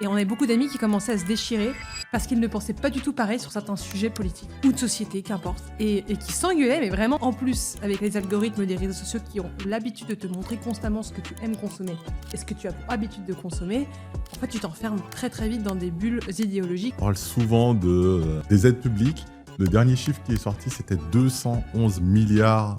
Et on avait beaucoup d'amis qui commençaient à se déchirer parce qu'ils ne pensaient pas du tout pareil sur certains sujets politiques ou de société, qu'importe. Et qui s'engueulaient, mais vraiment en plus, avec les algorithmes des réseaux sociaux qui ont l'habitude de te montrer constamment ce que tu aimes consommer et ce que tu as pour habitude de consommer. En fait, tu t'enfermes très très vite dans des bulles idéologiques. On parle souvent des aides publiques. Le dernier chiffre qui est sorti, c'était 211 milliards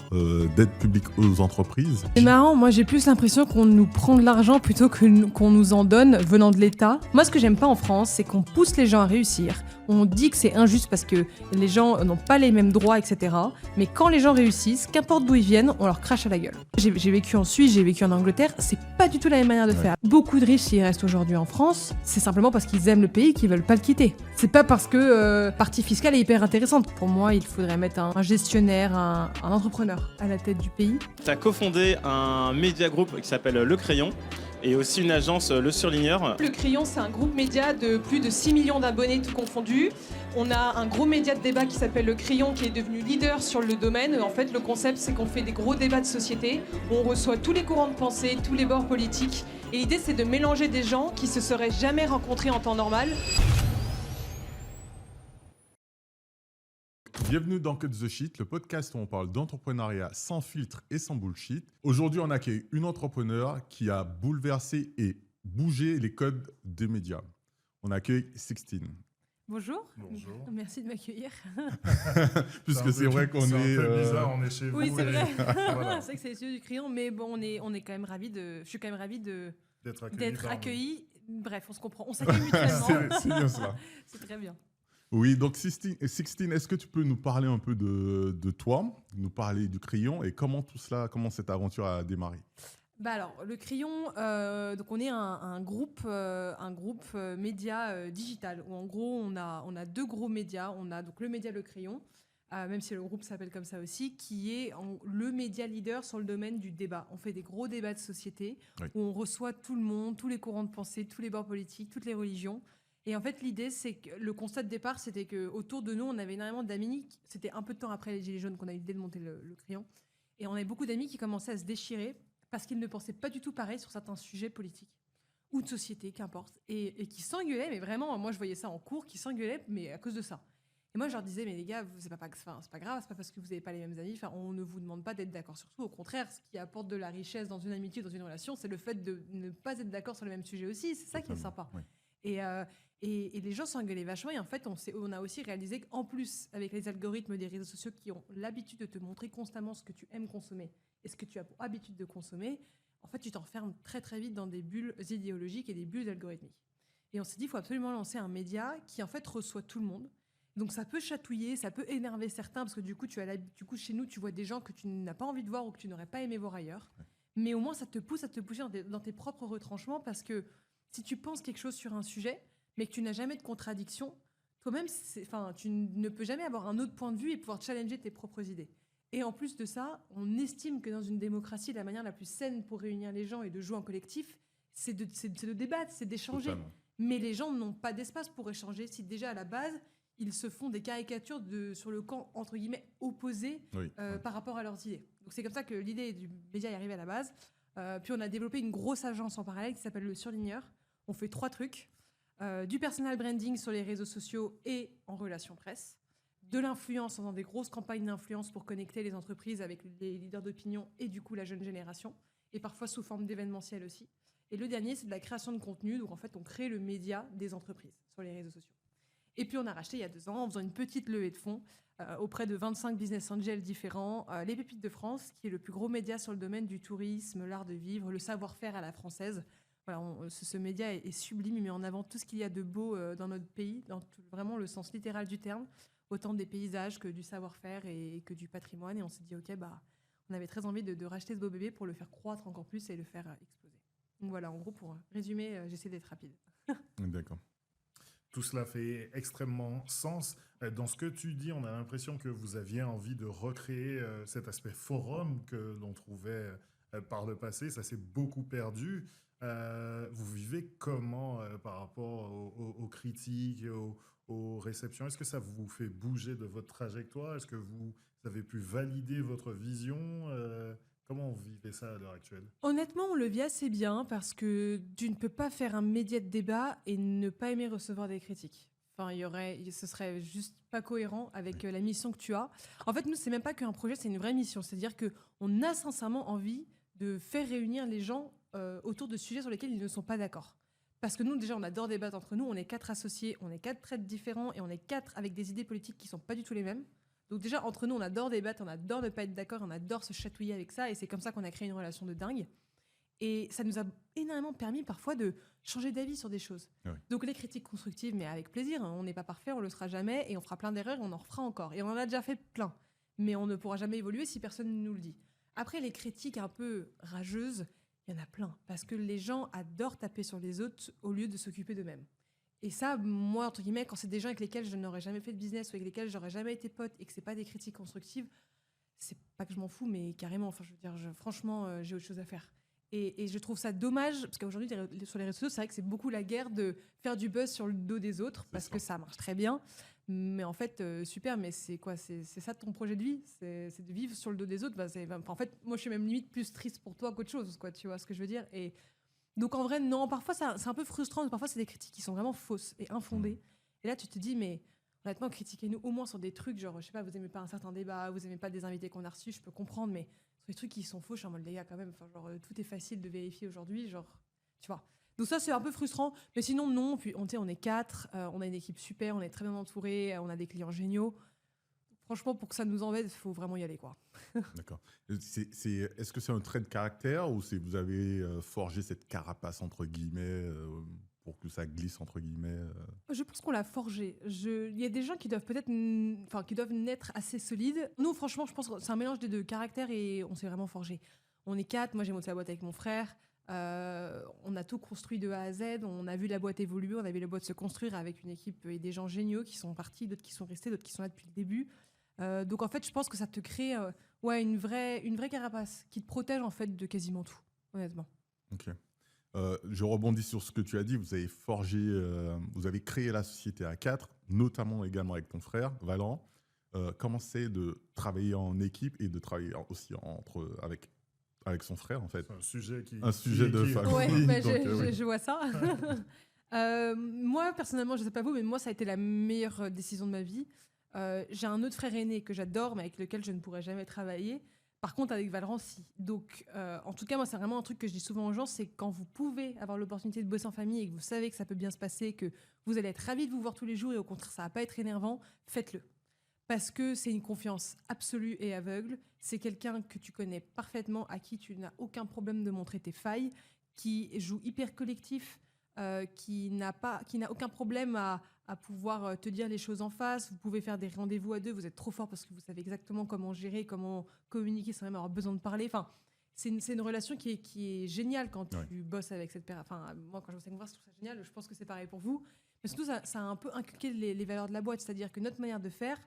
d'aides publiques aux entreprises. C'est marrant, moi j'ai plus l'impression qu'on nous prend de l'argent plutôt qu'on nous en donne venant de l'État. Moi ce que j'aime pas en France, c'est qu'on pousse les gens à réussir. On dit que c'est injuste parce que les gens n'ont pas les mêmes droits, etc. Mais quand les gens réussissent, qu'importe d'où ils viennent, on leur crache à la gueule. J'ai vécu en Suisse, j'ai vécu en Angleterre, c'est pas du tout la même manière de faire. Beaucoup de riches, s'ils restent aujourd'hui en France, c'est simplement parce qu'ils aiment le pays, qu'ils veulent pas le quitter. C'est pas parce que partie fiscale est hyper intéressante. Pour moi, il faudrait mettre un gestionnaire, un entrepreneur à la tête du pays. Tu as cofondé un média groupe qui s'appelle Le Crayon et aussi une agence Le Surligneur. Le Crayon, c'est un groupe média de plus de 6 millions d'abonnés tout confondus. On a un gros média de débat qui s'appelle Le Crayon qui est devenu leader sur le domaine. En fait, le concept, c'est qu'on fait des gros débats de société où on reçoit tous les courants de pensée, tous les bords politiques. Et l'idée, c'est de mélanger des gens qui se seraient jamais rencontrés en temps normal. Bienvenue dans Cut the Shit, le podcast où on parle d'entrepreneuriat sans filtre et sans bullshit. Aujourd'hui, on accueille une entrepreneur qui a bouleversé et bougé les codes des médias. On accueille Sixtine. Bonjour. Bonjour. Merci de m'accueillir. Puisque c'est vrai qu'on est... C'est un peu bizarre, on est chez vous. Oui, c'est vrai. Voilà. C'est vrai que c'est les studios du Crayon, mais bon, on est quand même ravis de... Je suis quand même ravie d'être accueillie. Bref, on se comprend. On s'accueille mutuellement. c'est bien cela. C'est très bien. Oui, donc Sixtine, est-ce que tu peux nous parler un peu de toi, nous parler du Crayon et comment cette aventure a démarré? Bah alors, le Crayon, donc on est un groupe média digital où en gros on a deux gros médias. On a donc le média Le Crayon, même si le groupe s'appelle comme ça aussi, qui est le média leader sur le domaine du débat. On fait des gros débats de société où on reçoit tout le monde, tous les courants de pensée, tous les bords politiques, toutes les religions. Et en fait, l'idée, c'est que le constat de départ, c'était qu'autour de nous, on avait énormément d'amis. C'était un peu de temps après les Gilets jaunes qu'on a eu l'idée de monter le Crayon. Et on avait beaucoup d'amis qui commençaient à se déchirer parce qu'ils ne pensaient pas du tout pareil sur certains sujets politiques ou de société, qu'importe. Et qui s'engueulaient, mais vraiment, moi je voyais ça en cours, qui s'engueulaient, mais à cause de ça. Et moi je leur disais, mais les gars, c'est pas grave, c'est pas parce que vous n'avez pas les mêmes amis, enfin, on ne vous demande pas d'être d'accord sur tout. Au contraire, ce qui apporte de la richesse dans une amitié, dans une relation, c'est le fait de ne pas être d'accord sur le même sujet aussi. C'est ça qui est sympa. Oui. Et les gens s'engueulaient vachement. Et en fait, on a aussi réalisé qu'en plus, avec les algorithmes des réseaux sociaux qui ont l'habitude de te montrer constamment ce que tu aimes consommer et ce que tu as pour habitude de consommer, en fait, tu t'enfermes très très vite dans des bulles idéologiques et des bulles algorithmiques. Et on s'est dit, il faut absolument lancer un média qui en fait reçoit tout le monde. Donc ça peut chatouiller, ça peut énerver certains, parce que du coup, chez nous, tu vois des gens que tu n'as pas envie de voir ou que tu n'aurais pas aimé voir ailleurs. Ouais. Mais au moins, ça te pousse à te pousser dans tes propres retranchements, parce que si tu penses quelque chose sur un sujet, mais que tu n'as jamais de contradiction, toi-même, tu ne peux jamais avoir un autre point de vue et pouvoir challenger tes propres idées. Et en plus de ça, on estime que dans une démocratie, la manière la plus saine pour réunir les gens et de jouer en collectif, c'est de débattre, c'est d'échanger. Totalement. Mais les gens n'ont pas d'espace pour échanger si déjà à la base, ils se font des caricatures sur le camp, entre guillemets, opposé par rapport à leurs idées. Donc c'est comme ça que l'idée du média est arrivée à la base. Puis on a développé une grosse agence en parallèle qui s'appelle Le Surligneur. On fait 3 trucs. Du personal branding sur les réseaux sociaux et en relations presse, de l'influence en faisant des grosses campagnes d'influence pour connecter les entreprises avec les leaders d'opinion et du coup la jeune génération, et parfois sous forme d'événementiel aussi. Et le dernier, c'est de la création de contenu, donc en fait on crée le média des entreprises sur les réseaux sociaux. Et puis on a racheté il y a 2 ans, en faisant une petite levée de fonds auprès de 25 business angels différents, les Pépites de France, qui est le plus gros média sur le domaine du tourisme, l'art de vivre, le savoir-faire à la française. Voilà, ce média est sublime, il met en avant tout ce qu'il y a de beau dans notre pays, dans vraiment le sens littéral du terme, autant des paysages que du savoir-faire et que du patrimoine. Et on s'est dit, ok, on avait très envie de racheter ce beau bébé pour le faire croître encore plus et le faire exploser. Donc voilà, en gros, pour résumer, j'essaie d'être rapide. D'accord. Tout cela fait extrêmement sens. Dans ce que tu dis, on a l'impression que vous aviez envie de recréer cet aspect forum que l'on trouvait par le passé. Ça s'est beaucoup perdu. Vous vivez comment par rapport aux critiques, aux réceptions? Est-ce que ça vous fait bouger de votre trajectoire? Est-ce que vous avez pu valider votre vision? Comment vous vivez ça à l'heure actuelle? Honnêtement, on le vit assez bien parce que tu ne peux pas faire un média de débat et ne pas aimer recevoir des critiques. Enfin, ce serait juste pas cohérent avec la mission que tu as. En fait, nous, c'est même pas qu'un projet, c'est une vraie mission. C'est-à-dire que on a sincèrement envie de faire réunir les gens autour de sujets sur lesquels ils ne sont pas d'accord. Parce que nous, déjà, on adore débattre entre nous. On est 4 associés, on est 4 traits différents et on est 4 avec des idées politiques qui sont pas du tout les mêmes. Donc déjà, entre nous, on adore débattre, on adore ne pas être d'accord, on adore se chatouiller avec ça. Et c'est comme ça qu'on a créé une relation de dingue. Et ça nous a énormément permis parfois de changer d'avis sur des choses. Oui. Donc les critiques constructives, mais avec plaisir. On n'est pas parfait, on le sera jamais. Et on fera plein d'erreurs, on en refera encore. Et on en a déjà fait plein. Mais on ne pourra jamais évoluer si personne ne nous le dit. Après, les critiques un peu rageuses, il y en a plein. Parce que les gens adorent taper sur les autres au lieu de s'occuper d'eux-mêmes. Et ça, moi, entre guillemets, quand c'est des gens avec lesquels je n'aurais jamais fait de business ou avec lesquels j'aurais jamais été pote et que c'est pas des critiques constructives, c'est pas que je m'en fous, mais carrément. Enfin, je veux dire, franchement, j'ai autre chose à faire. Et je trouve ça dommage, parce qu'aujourd'hui, sur les réseaux sociaux, c'est vrai que c'est beaucoup la guerre de faire du buzz sur le dos des autres, parce que ça marche très bien. Mais en fait, super, mais c'est quoi? C'est ça ton projet de vie? C'est de vivre sur le dos des autres? En fait, moi, je suis même limite plus triste pour toi qu'autre chose, quoi, tu vois ce que je veux dire? Et donc, en vrai, non, parfois, c'est un peu frustrant. Parfois, c'est des critiques qui sont vraiment fausses et infondées. Et là, tu te dis, mais honnêtement, critiquez-nous au moins sur des trucs, genre, je sais pas, vous aimez pas un certain débat, vous aimez pas des invités qu'on a reçus, je peux comprendre, mais sur des trucs qui sont faux, je suis en mode, les gars, quand même, enfin, genre, tout est facile de vérifier aujourd'hui, genre, tu vois. Donc ça, c'est un peu frustrant, mais sinon, non. Puis, on est 4, on a une équipe super, on est très bien entourés, on a des clients géniaux. Franchement, pour que ça nous embête, il faut vraiment y aller, quoi. D'accord. Est-ce que c'est un trait de caractère ou vous avez forgé cette carapace, entre guillemets, pour que ça glisse, entre guillemets Je pense qu'on l'a forgé. Il y a des gens qui doivent peut-être, qui doivent naître assez solides. Nous, franchement, je pense que c'est un mélange des deux caractères et on s'est vraiment forgé. On est 4, moi j'ai monté la boîte avec mon frère. On a tout construit de A à Z. On a vu la boîte évoluer, on a vu la boîte se construire avec une équipe et des gens géniaux qui sont partis, d'autres qui sont restés, d'autres qui sont là depuis le début. Donc en fait, je pense que ça te crée une vraie carapace qui te protège en fait de quasiment tout, honnêtement. Ok. Je rebondis sur ce que tu as dit. Vous avez vous avez créé la société à 4, notamment également avec ton frère, Valent. Comment c'est de travailler en équipe et de travailler aussi avec son frère, en fait? C'est Un sujet de famille. Ouais, donc, je vois ça. Moi, personnellement, je sais pas vous, mais moi, ça a été la meilleure décision de ma vie. J'ai un autre frère aîné que j'adore, mais avec lequel je ne pourrais jamais travailler. Par contre, avec Valorant, si. Donc, en tout cas, moi, c'est vraiment un truc que je dis souvent aux gens, c'est quand vous pouvez avoir l'opportunité de bosser en famille et que vous savez que ça peut bien se passer, que vous allez être ravis de vous voir tous les jours et au contraire, ça va pas être énervant, faites-le. Parce que c'est une confiance absolue et aveugle. C'est quelqu'un que tu connais parfaitement, à qui tu n'as aucun problème de montrer tes failles, qui joue hyper collectif, qui n'a aucun problème à pouvoir te dire les choses en face. Vous pouvez faire des rendez-vous à deux. Vous êtes trop fort parce que vous savez exactement comment gérer, comment communiquer sans même avoir besoin de parler. Enfin, c'est une relation qui est géniale quand tu bosses avec cette personne. Enfin, moi, quand je bosse avec mon frère, je trouve ça génial. Je pense que c'est pareil pour vous. Mais surtout, ça a un peu inculqué les valeurs de la boîte. C'est-à-dire que notre manière de faire,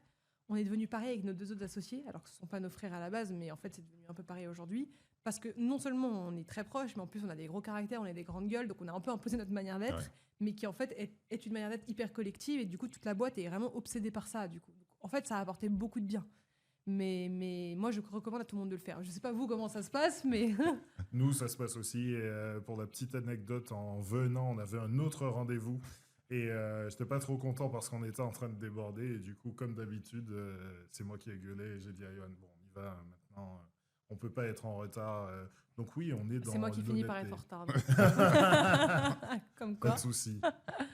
on est devenu pareil avec nos 2 autres associés, alors que ce ne sont pas nos frères à la base, mais en fait, c'est devenu un peu pareil aujourd'hui. Parce que non seulement on est très proches, mais en plus, on a des gros caractères, on a des grandes gueules, donc on a un peu imposé notre manière d'être, mais qui en fait est une manière d'être hyper collective, et du coup, toute la boîte est vraiment obsédée par ça. Du coup. Donc, en fait, ça a apporté beaucoup de bien. Mais moi, je recommande à tout le monde de le faire. Je ne sais pas vous comment ça se passe, mais... Nous, ça se passe aussi. Et, pour la petite anecdote, en venant, on avait un autre rendez-vous. Et je n'étais pas trop content parce qu'on était en train de déborder. Et du coup, comme d'habitude, c'est moi qui ai gueulé. Et j'ai dit à Yoann, bon, on y va maintenant. On ne peut pas être en retard. Donc oui, on est dans... C'est moi qui finis par être en retard. Comme quoi. Pas de souci.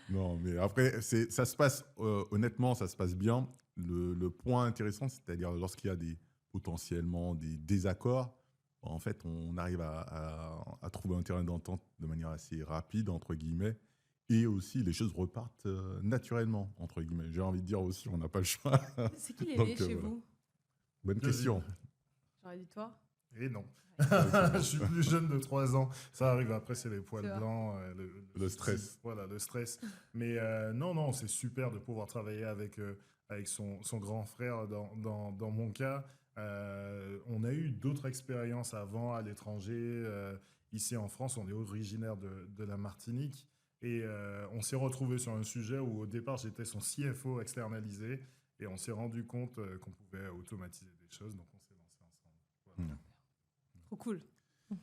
Non, mais après, ça se passe, honnêtement, ça se passe bien. Le point intéressant, c'est-à-dire lorsqu'il y a potentiellement des désaccords, en fait, on arrive à trouver un terrain d'entente de manière assez rapide, entre guillemets. Et aussi, les choses repartent naturellement, entre guillemets. J'ai envie de dire aussi, on n'a pas le choix. C'est qui l'aîné chez vous? Bonne question. J'aurais dit toi. Et non. Je suis plus jeune de 3 ans. Ça arrive après, c'est les poils blancs. Le stress. Voilà, le stress. Mais non, c'est super de pouvoir travailler avec son grand frère dans mon cas. On a eu d'autres expériences avant à l'étranger. Ici en France, on est originaire de la Martinique. Et on s'est retrouvé sur un sujet où au départ, j'étais son CFO externalisé. Et on s'est rendu compte qu'on pouvait automatiser des choses. Donc on s'est lancé ensemble. Voilà. Trop cool.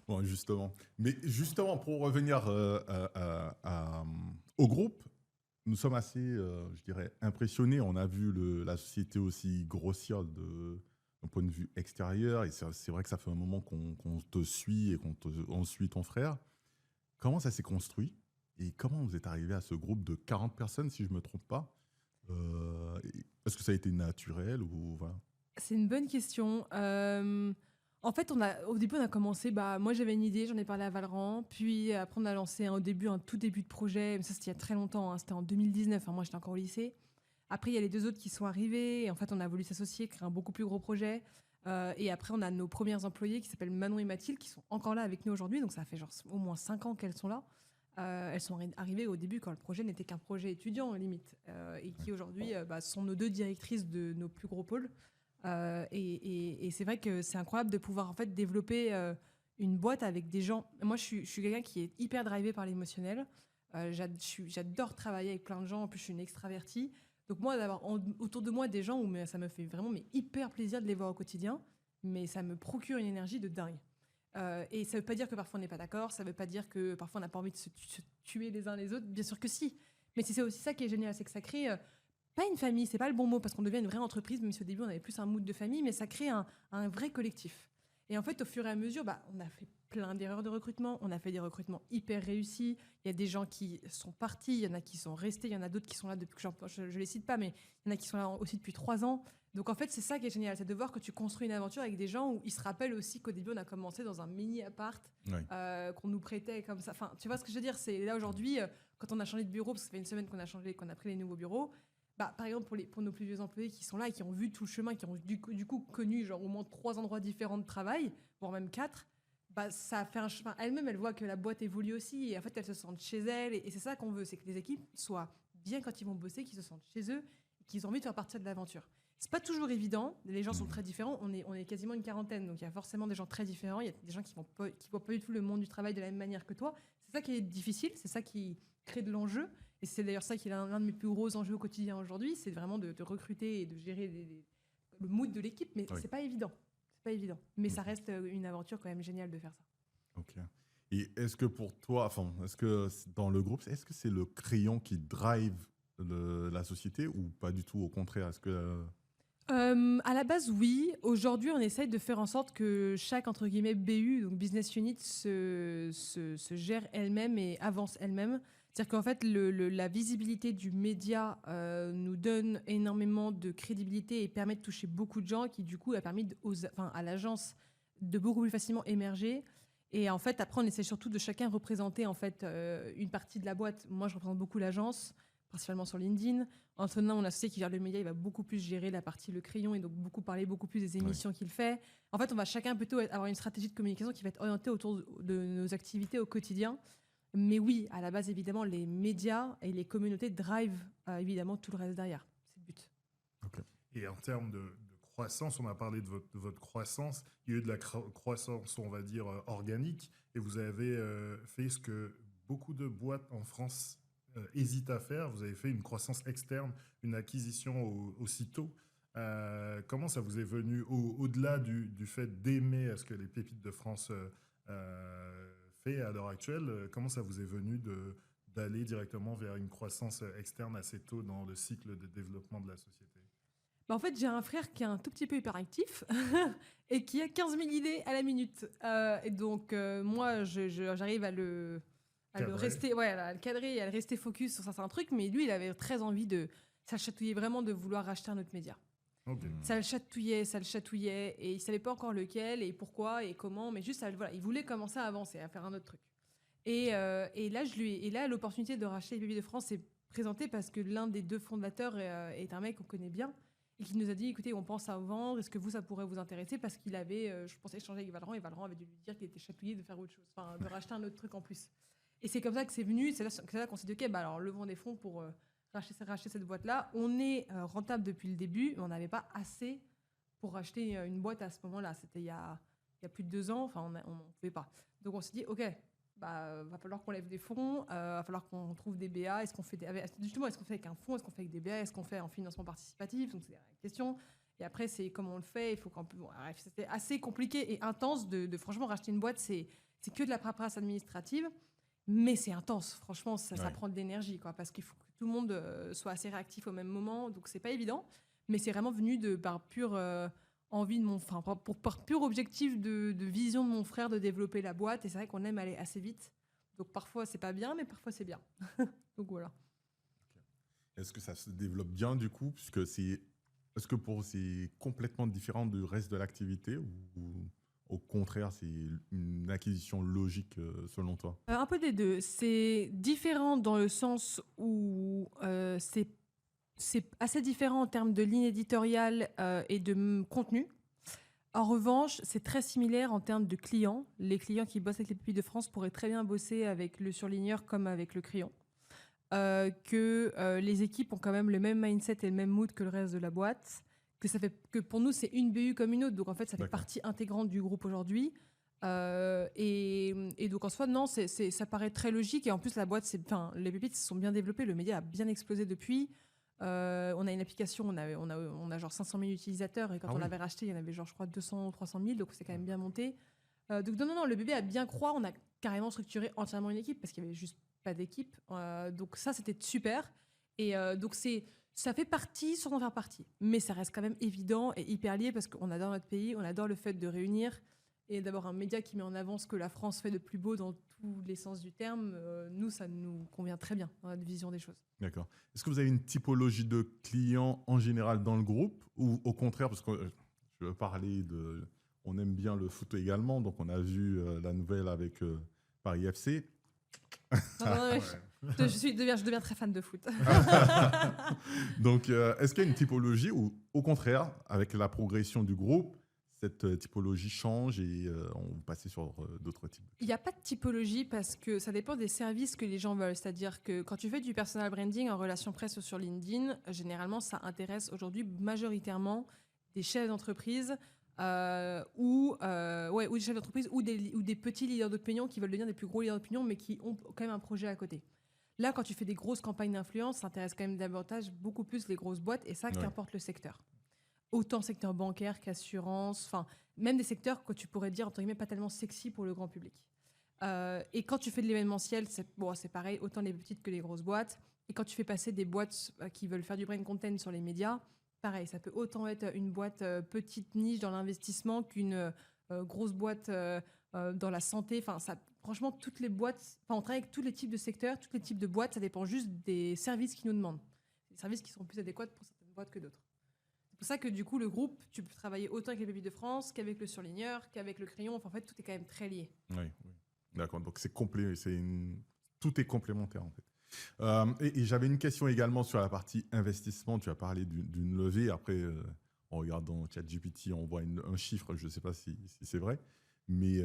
Bon, justement. Mais justement, pour revenir au groupe, nous sommes assez, je dirais, impressionnés. On a vu la société aussi grossir d'un point de vue extérieur. Et c'est vrai que ça fait un moment qu'on te suit et on suit ton frère. Comment ça s'est construit? Et comment vous êtes arrivé à ce groupe de 40 personnes, si je ne me trompe pas? Est-ce que ça a été naturel ou voilà? C'est une bonne question. En fait, au début, on a commencé. Moi, j'avais une idée, j'en ai parlé à Valran. Puis après, on a lancé un tout début de projet. Mais ça, c'était il y a très longtemps. Hein, c'était en 2019. Moi, j'étais encore au lycée. Après, il y a les 2 autres qui sont arrivés. Et en fait, on a voulu s'associer, créer un beaucoup plus gros projet. Et après, on a nos premières employées qui s'appellent Manon et Mathilde, qui sont encore là avec nous aujourd'hui. Donc, ça fait genre au moins 5 ans qu'elles sont là. Elles sont arrivées au début quand le projet n'était qu'un projet étudiant, limite. Et qui aujourd'hui sont nos 2 directrices de nos plus gros pôles. Et c'est vrai que c'est incroyable de pouvoir en fait développer une boîte avec des gens. Moi, je suis quelqu'un qui est hyper drivé par l'émotionnel. J'adore travailler avec plein de gens. En plus, je suis une extravertie. Donc moi, d'avoir autour de moi des gens où ça me fait vraiment hyper plaisir de les voir au quotidien, mais ça me procure une énergie de dingue. Et ça veut pas dire que parfois on n'est pas d'accord. Ça veut pas dire que parfois on n'a pas envie de se tuer les uns les autres. Bien sûr que si. Mais c'est aussi ça qui est génial, c'est que ça crée pas une famille, c'est pas le bon mot parce qu'on devient une vraie entreprise, même si au début on avait plus un mood de famille, mais ça crée un vrai collectif. Et en fait, au fur et à mesure, on a fait plein d'erreurs de recrutement, on a fait des recrutements hyper réussis. Il y a des gens qui sont partis, il y en a qui sont restés, il y en a d'autres qui sont là depuis que je les cite pas, mais il y en a qui sont là aussi depuis 3 ans. Donc en fait, c'est ça qui est génial, c'est de voir que tu construis une aventure avec des gens où ils se rappellent aussi qu'au début on a commencé dans un mini appart qu'on nous prêtait comme ça. Enfin, tu vois ce que je veux dire? C'est là aujourd'hui, quand on a changé de bureau, parce que ça fait une semaine qu'on a changé, qu'on a pris les nouveaux bureaux. Par exemple, pour nos plus vieux employés qui sont là et qui ont vu tout le chemin, qui ont du coup connu genre au moins 3 endroits différents de travail, voire même 4, ça a fait un chemin. Elles-mêmes, elles voient que la boîte évolue aussi et en fait, elles se sentent chez elles. Et c'est ça qu'on veut, c'est que les équipes soient bien quand ils vont bosser, qu'ils se sentent chez eux et qu'ils ont envie de faire partie de l'aventure. C'est pas toujours évident. Les gens sont très différents. On est quasiment une quarantaine, donc il y a forcément des gens très différents. Il y a des gens qui voient pas du tout le monde du travail de la même manière que toi. C'est ça qui est difficile, c'est ça qui crée de l'enjeu. Et c'est d'ailleurs ça qui est l'un de mes plus gros enjeux au quotidien aujourd'hui, c'est vraiment de recruter et de gérer le mood de l'équipe. Mais c'est pas évident. C'est pas évident. Mais ça reste une aventure quand même géniale de faire ça. Ok. Et est-ce que pour toi, est-ce que dans le groupe, est-ce que c'est le crayon qui drive la société ou pas du tout? Au contraire, est-ce que À la base, oui. Aujourd'hui, on essaye de faire en sorte que chaque, entre guillemets, BU, donc business unit, se gère elle-même et avance elle-même. C'est-à-dire qu'en fait, la visibilité du média nous donne énormément de crédibilité et permet de toucher beaucoup de gens qui, du coup, a permis à l'agence de beaucoup plus facilement émerger. Et en fait, après, on essaie surtout de chacun représenter en fait, une partie de la boîte. Moi, je représente beaucoup l'agence, principalement sur LinkedIn. Antonin, mon associé qui gère le média, il va beaucoup plus gérer la partie le crayon et donc parler beaucoup plus des émissions qu'il fait. En fait, on va chacun plutôt avoir une stratégie de communication qui va être orientée autour de nos activités au quotidien. Mais oui, à la base, évidemment, les médias et les communautés drivent évidemment tout le reste derrière. C'est le but. Okay. Et en termes de croissance, on a parlé de votre croissance. Il y a eu de la croissance, on va dire, organique. Et vous avez fait ce que beaucoup de boîtes en France hésitent à faire. Vous avez fait une croissance externe, une acquisition aussitôt. Comment ça vous est venu au-delà du fait d'aimer ce que les pépites de France fait à l'heure actuelle? Comment ça vous est venu d'aller directement vers une croissance externe assez tôt dans le cycle de développement de la société? En fait, j'ai un frère qui est un tout petit peu hyperactif et qui a 15 000 idées à la minute. Et donc, moi, j'arrive à le rester, à le cadrer et à le rester focus sur certains trucs. Mais lui, il avait très envie ça le chatouillait vraiment de vouloir racheter un autre média. Okay. Ça le chatouillait et il savait pas encore lequel et pourquoi et comment, mais juste il voulait commencer à avancer, à faire un autre truc. Et là, l'opportunité de racheter les Pépites de France s'est présentée parce que l'un des 2 fondateurs est un mec qu'on connaît bien et qui nous a dit, écoutez, on pense à vendre, est-ce que ça pourrait vous intéresser? Parce qu'il avait, je pensais, échanger avec Valran et Valran avait dû lui dire qu'il était chatouillé de faire autre chose, de racheter un autre truc en plus. Et c'est comme ça que c'est venu, c'est là qu'on s'est dit, ok, alors levons des fonds pour racheter cette boîte-là. On est rentable depuis le début, mais on n'avait pas assez pour racheter une boîte à ce moment-là. C'était il y a plus de 2 ans, on ne pouvait pas. Donc on s'est dit, ok, va falloir qu'on lève des fonds, va falloir qu'on trouve des BA. Est-ce qu'on fait avec un fonds? Est-ce qu'on fait avec des BA? Est-ce qu'on fait en financement participatif? Donc c'est la question. Et après, c'est comment on le fait. Il faut qu'on bon, bref, c'était assez compliqué et intense de franchement racheter une boîte. C'est que de la paperasse administrative, mais c'est intense. Franchement, ça prend de l'énergie, quoi, parce qu'il faut que tout le monde soit assez réactif au même moment. Donc, c'est pas évident, mais c'est vraiment venu par pure envie de par pur objectif de vision de mon frère de développer la boîte. Et c'est vrai qu'on aime aller assez vite. Donc, parfois, c'est pas bien, mais parfois, c'est bien. Donc, voilà. Est-ce que ça se développe bien du coup, puisque est-ce que c'est complètement différent du reste de l'activité ou au contraire c'est une acquisition logique selon toi? Un peu des deux. C'est différent dans le sens où c'est assez différent en termes de ligne éditoriale et de contenu. En revanche, c'est très similaire en termes de clients. Les clients qui bossent avec les Pépites de France pourraient très bien bosser avec le surligneur comme avec le crayon. Les équipes ont quand même le même mindset et le même mood que le reste de la boîte, que pour nous c'est une BU comme une autre, donc en fait ça fait partie intégrante du groupe aujourd'hui. Et donc en soi non, ça paraît très logique et en plus la boîte, les Pépites se sont bien développées, le média a bien explosé depuis. On a une application, on a genre 500 000 utilisateurs et quand on l'avait racheté, il y en avait genre je crois 200 ou 300 000, donc c'est quand même bien monté. Donc non, le bébé a bien croît, on a carrément structuré entièrement une équipe parce qu'il y avait juste pas d'équipe. Donc ça, c'était super. Et donc ça fait partie, sans en faire partie. Mais ça reste quand même évident et hyper lié parce qu'on adore notre pays, on adore le fait de réunir et d'avoir un média qui met en avant ce que la France fait de plus beau dans tous les sens du terme. Nous, ça nous convient très bien dans notre vision des choses. D'accord. Est-ce que vous avez une typologie de clients en général dans le groupe ou au contraire, parce que je veux parler de... On aime bien le foot également, donc on a vu la nouvelle avec Paris FC. Je deviens très fan de foot. Donc, est-ce qu'il y a une typologie ou, au contraire, avec la progression du groupe, cette typologie change et on passe sur d'autres types? Il n'y a pas de typologie parce que ça dépend des services que les gens veulent. C'est-à-dire que quand tu fais du personal branding en relation presse ou sur LinkedIn, généralement, ça intéresse aujourd'hui majoritairement des chefs d'entreprise ou des chefs d'entreprise ou des petits leaders d'opinion qui veulent devenir des plus gros leaders d'opinion mais qui ont quand même un projet à côté. Là, quand tu fais des grosses campagnes d'influence, ça intéresse quand même davantage beaucoup plus les grosses boîtes et ça, qu'importe le secteur. Autant secteur bancaire qu'assurance, enfin même des secteurs que tu pourrais dire entre guillemets pas tellement sexy pour le grand public. Et quand tu fais de l'événementiel, c'est pareil, autant les petites que les grosses boîtes. Et quand tu fais passer des boîtes qui veulent faire du brand content sur les médias, pareil, ça peut autant être une boîte petite niche dans l'investissement qu'une grosse boîte dans la santé. Enfin, franchement, toutes les boîtes, on travaille avec tous les types de secteurs, tous les types de boîtes, ça dépend juste des services qu'ils nous demandent. Des services qui sont plus adéquats pour certaines boîtes que d'autres. C'est pour ça que du coup, le groupe, tu peux travailler autant avec les Pépites de France qu'avec le surligneur, qu'avec le crayon. Enfin, en fait, tout est quand même très lié. Oui. D'accord, donc c'est complet, tout est complémentaire en fait. Et j'avais une question également sur la partie investissement. Tu as parlé d'une levée. Après, en regardant ChatGPT, on voit un chiffre, je ne sais pas si c'est vrai. Mais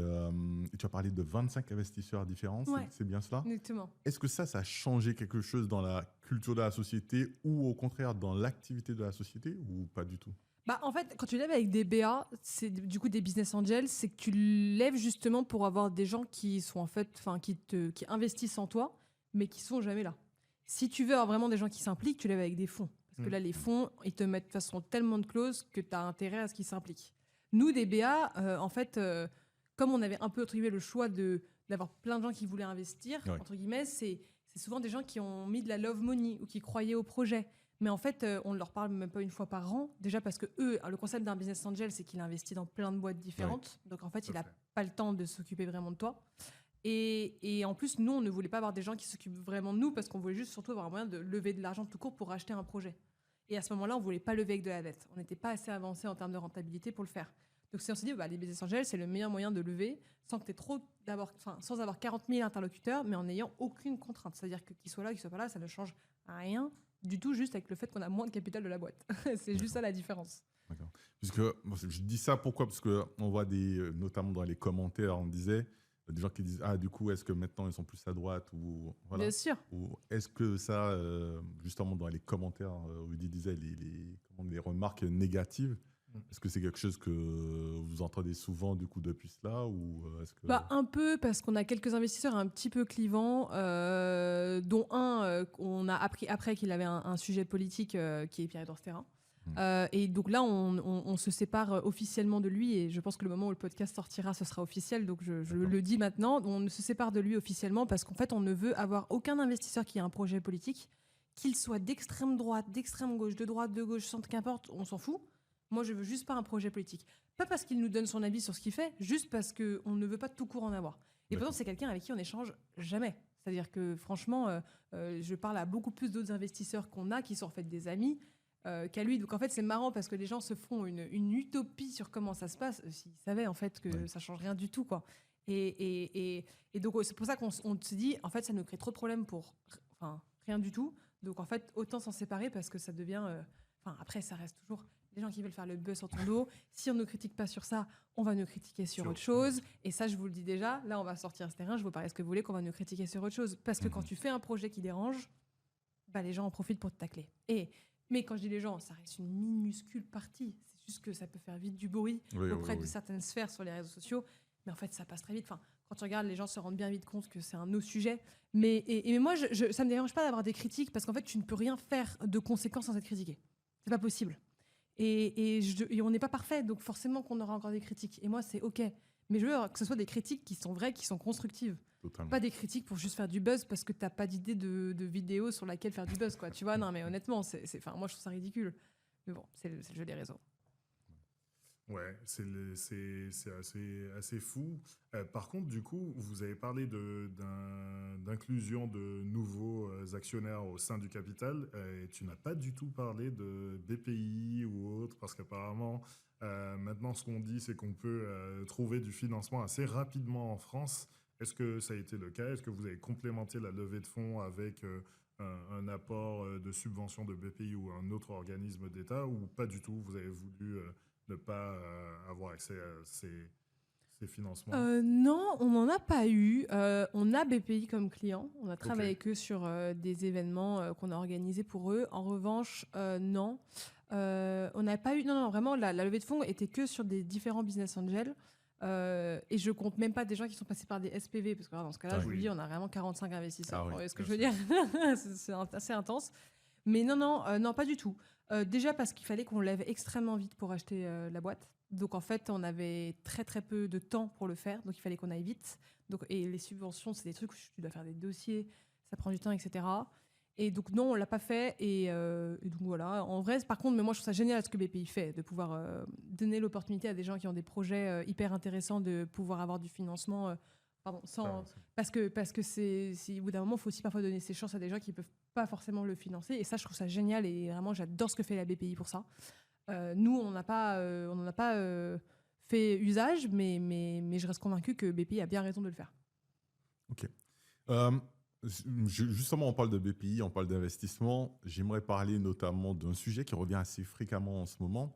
tu as parlé de 25 investisseurs différents, c'est bien cela? Exactement. Est-ce que ça a changé quelque chose dans la culture de la société ou au contraire dans l'activité de la société ou pas du tout? En fait, quand tu lèves avec des BA, c'est du coup des business angels, c'est que tu lèves justement pour avoir des gens qui sont en fait, qui investissent en toi, mais qui sont jamais là. Si tu veux avoir vraiment des gens qui s'impliquent, tu lèves avec des fonds. Parce que là, les fonds, ils te mettent de façon tellement de clauses que tu as intérêt à ce qu'ils s'impliquent. Nous, des BA, en fait, comme on avait un peu attribué le choix d'avoir plein de gens qui voulaient investir, entre guillemets, c'est souvent des gens qui ont mis de la love money ou qui croyaient au projet. Mais en fait, on ne leur parle même pas une fois par an. Déjà parce que le concept d'un business angel, c'est qu'il investit dans plein de boîtes différentes. Donc en fait, il n'a pas le temps de s'occuper vraiment de toi. Et en plus, nous, on ne voulait pas avoir des gens qui s'occupent vraiment de nous parce qu'on voulait juste surtout avoir un moyen de lever de l'argent tout court pour acheter un projet. Et à ce moment-là, on ne voulait pas lever avec de la dette. On n'était pas assez avancé en termes de rentabilité pour le faire. Donc on s'est dit, les business angels, c'est le meilleur moyen de lever sans que sans avoir 40 000 interlocuteurs, mais en n'ayant aucune contrainte. C'est-à-dire que qu'ils soient là, qu'ils soient pas là, ça ne change rien du tout, juste avec le fait qu'on a moins de capital de la boîte. C'est juste ça la différence. D'accord. Puisque je dis ça pourquoi? Parce qu'on voit notamment dans les commentaires, on disait des gens qui disent du coup est-ce que maintenant ils sont plus à droite ou voilà. Bien sûr. Ou est-ce que ça justement dans les commentaires où ils disaient les remarques négatives, est-ce que c'est quelque chose que vous entendez souvent du coup depuis cela ou est-ce que... Un peu parce qu'on a quelques investisseurs un petit peu clivants, dont un on a appris après qu'il avait un sujet politique qui est Pierre-Édouard Sterrin. Et donc là, on se sépare officiellement de lui, et je pense que le moment où le podcast sortira, ce sera officiel, donc je le dis maintenant, on se sépare de lui officiellement parce qu'en fait, on ne veut avoir aucun investisseur qui a un projet politique, qu'il soit d'extrême droite, d'extrême gauche, de droite, de gauche, centre, qu'importe, on s'en fout. Moi, je veux juste pas un projet politique. Pas parce qu'il nous donne son avis sur ce qu'il fait, juste parce qu'on ne veut pas tout court en avoir. Et pourtant, c'est quelqu'un avec qui on n'échange jamais. C'est-à-dire que franchement, je parle à beaucoup plus d'autres investisseurs qu'on a, qui sont en fait des amis, qu'à lui. Donc en fait, c'est marrant parce que les gens se font une utopie sur comment ça se passe, s'ils savaient en fait que ça change rien du tout, quoi. Et donc c'est pour ça qu'on se dit, en fait, ça nous crée trop de problèmes pour rien du tout. Donc en fait, autant s'en séparer parce que ça devient... après, ça reste toujours des gens qui veulent faire le buzz sur ton dos. Si on ne critique pas sur ça, on va nous critiquer sur autre chose. Et ça, je vous le dis déjà, là, on va sortir ce terrain, je vous parler ce que vous voulez, qu'on va nous critiquer sur autre chose. Parce que quand tu fais un projet qui dérange, les gens en profitent pour te tacler. Mais quand je dis les gens, ça reste une minuscule partie. C'est juste que ça peut faire vite du bruit auprès de certaines sphères sur les réseaux sociaux. Mais en fait, ça passe très vite. Quand tu regardes, les gens se rendent bien vite compte que c'est un autre sujet. Mais moi, ça ne me dérange pas d'avoir des critiques parce qu'en fait, tu ne peux rien faire de conséquent sans être critiqué. C'est pas possible. Et on n'est pas parfait, donc forcément qu'on aura encore des critiques. Et moi, c'est OK. Mais je veux que ce soit des critiques qui sont vraies, qui sont constructives. Totalement. Pas des critiques pour juste faire du buzz parce que t'as pas d'idée de vidéo sur laquelle faire du buzz, quoi. Tu vois, non, mais honnêtement, moi, je trouve ça ridicule. Mais bon, c'est le jeu des réseaux. Ouais, c'est assez fou. Par contre, du coup, vous avez parlé d'inclusion de nouveaux actionnaires au sein du capital, et tu n'as pas du tout parlé de BPI ou autre, parce qu'apparemment, maintenant, ce qu'on dit, c'est qu'on peut trouver du financement assez rapidement en France. Est-ce que ça a été le cas? Est-ce que vous avez complémenté la levée de fonds avec un apport de subvention de BPI ou un autre organisme d'État, ou pas du tout? Vous avez voulu... ne pas avoir accès à ces financements? Non, on n'en a pas eu. On a BPI comme client. On a travaillé avec eux sur des événements qu'on a organisés pour eux. En revanche, non. On n'a pas eu... Non, vraiment, la levée de fonds était que sur des différents business angels. Et je compte même pas des gens qui sont passés par des SPV, parce que dans ce cas-là, je vous dis, on a vraiment 45 investisseurs. Vous voyez ce que je veux dire? C'est assez intense. Mais non, pas du tout. Déjà parce qu'il fallait qu'on lève extrêmement vite pour acheter la boîte. Donc en fait, on avait très très peu de temps pour le faire. Donc il fallait qu'on aille vite. Et les subventions, c'est des trucs où tu dois faire des dossiers, ça prend du temps, etc. Et donc non, on l'a pas fait. Et donc voilà. En vrai, par contre, mais moi je trouve ça génial ce que BPI fait, de pouvoir donner l'opportunité à des gens qui ont des projets hyper intéressants de pouvoir avoir du financement. Parce que c'est au bout d'un moment, il faut aussi parfois donner ses chances à des gens qui peuvent pas forcément le financer. Et ça, je trouve ça génial. Et vraiment, j'adore ce que fait la BPI pour ça. Nous, on n'en a pas fait usage, mais je reste convaincue que BPI a bien raison de le faire. Ok. Justement, on parle de BPI, on parle d'investissement. J'aimerais parler notamment d'un sujet qui revient assez fréquemment en ce moment.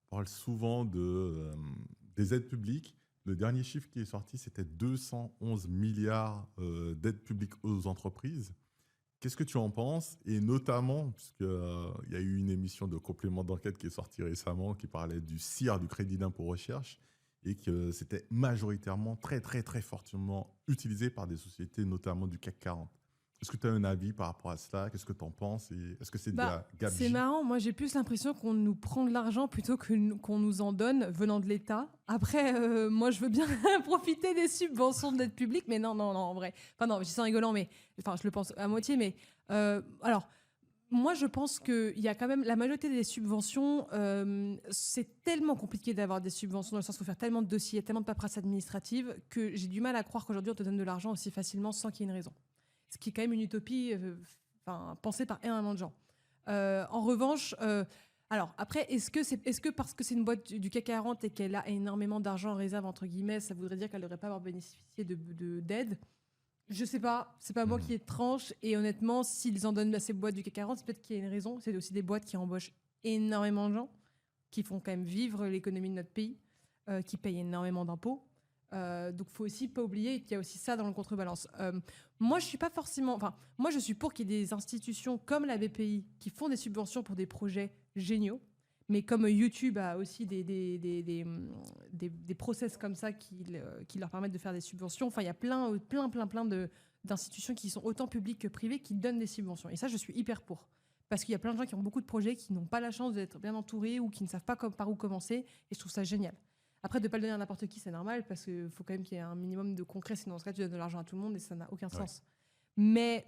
On parle souvent des aides publiques. Le dernier chiffre qui est sorti, c'était 211 milliards d'aides publiques aux entreprises. Qu'est-ce que tu en penses? Et notamment, puisqu'il y a eu une émission de complément d'enquête qui est sortie récemment qui parlait du CIR, du crédit d'impôt recherche, et que c'était majoritairement très, très, très fortement utilisé par des sociétés, notamment du CAC 40. Est-ce que tu as un avis par rapport à cela? Qu'est-ce que tu en penses? Et est-ce que c'est de la gabegie? C'est marrant. Moi, j'ai plus l'impression qu'on nous prend de l'argent plutôt qu'on nous en donne venant de l'État. Après, moi, je veux bien profiter des subventions de l'aide publique, mais non, en vrai. Enfin, non, je dis ça en rigolant, mais je le pense à moitié. Mais alors, moi, je pense qu'il y a quand même la majorité des subventions. C'est tellement compliqué d'avoir des subventions dans le sens où il faut faire tellement de dossiers, tellement de paperasse administrative que j'ai du mal à croire qu'aujourd'hui, on te donne de l'argent aussi facilement sans qu'il y ait une raison. Ce qui est quand même une utopie pensée par énormément de gens. En revanche, alors après, est-ce que parce que c'est une boîte du CAC 40 et qu'elle a énormément d'argent en réserve, entre guillemets, ça voudrait dire qu'elle ne devrait pas avoir bénéficié d'aide? Je sais pas, c'est pas moi qui ai tranche. Et honnêtement, s'ils en donnent à ces boîtes du CAC 40, c'est peut-être qu'il y a une raison. C'est aussi des boîtes qui embauchent énormément de gens, qui font quand même vivre l'économie de notre pays, qui payent énormément d'impôts. Donc il faut aussi pas oublier qu'il y a aussi ça dans le contrebalance. Moi je suis pas forcément, moi je suis pour qu'il y ait des institutions comme la BPI qui font des subventions pour des projets géniaux, mais comme YouTube a aussi des process comme ça qui leur permettent de faire des subventions. Enfin il y a plein d'institutions qui sont autant publiques que privées qui donnent des subventions. Et ça je suis hyper pour. Parce qu'il y a plein de gens qui ont beaucoup de projets, qui n'ont pas la chance d'être bien entourés ou qui ne savent pas par où commencer. Et je trouve ça génial. Après, de ne pas le donner à n'importe qui, c'est normal, parce qu'il faut quand même qu'il y ait un minimum de concret. Sinon, dans ce cas, tu donnes de l'argent à tout le monde et ça n'a aucun sens. Mais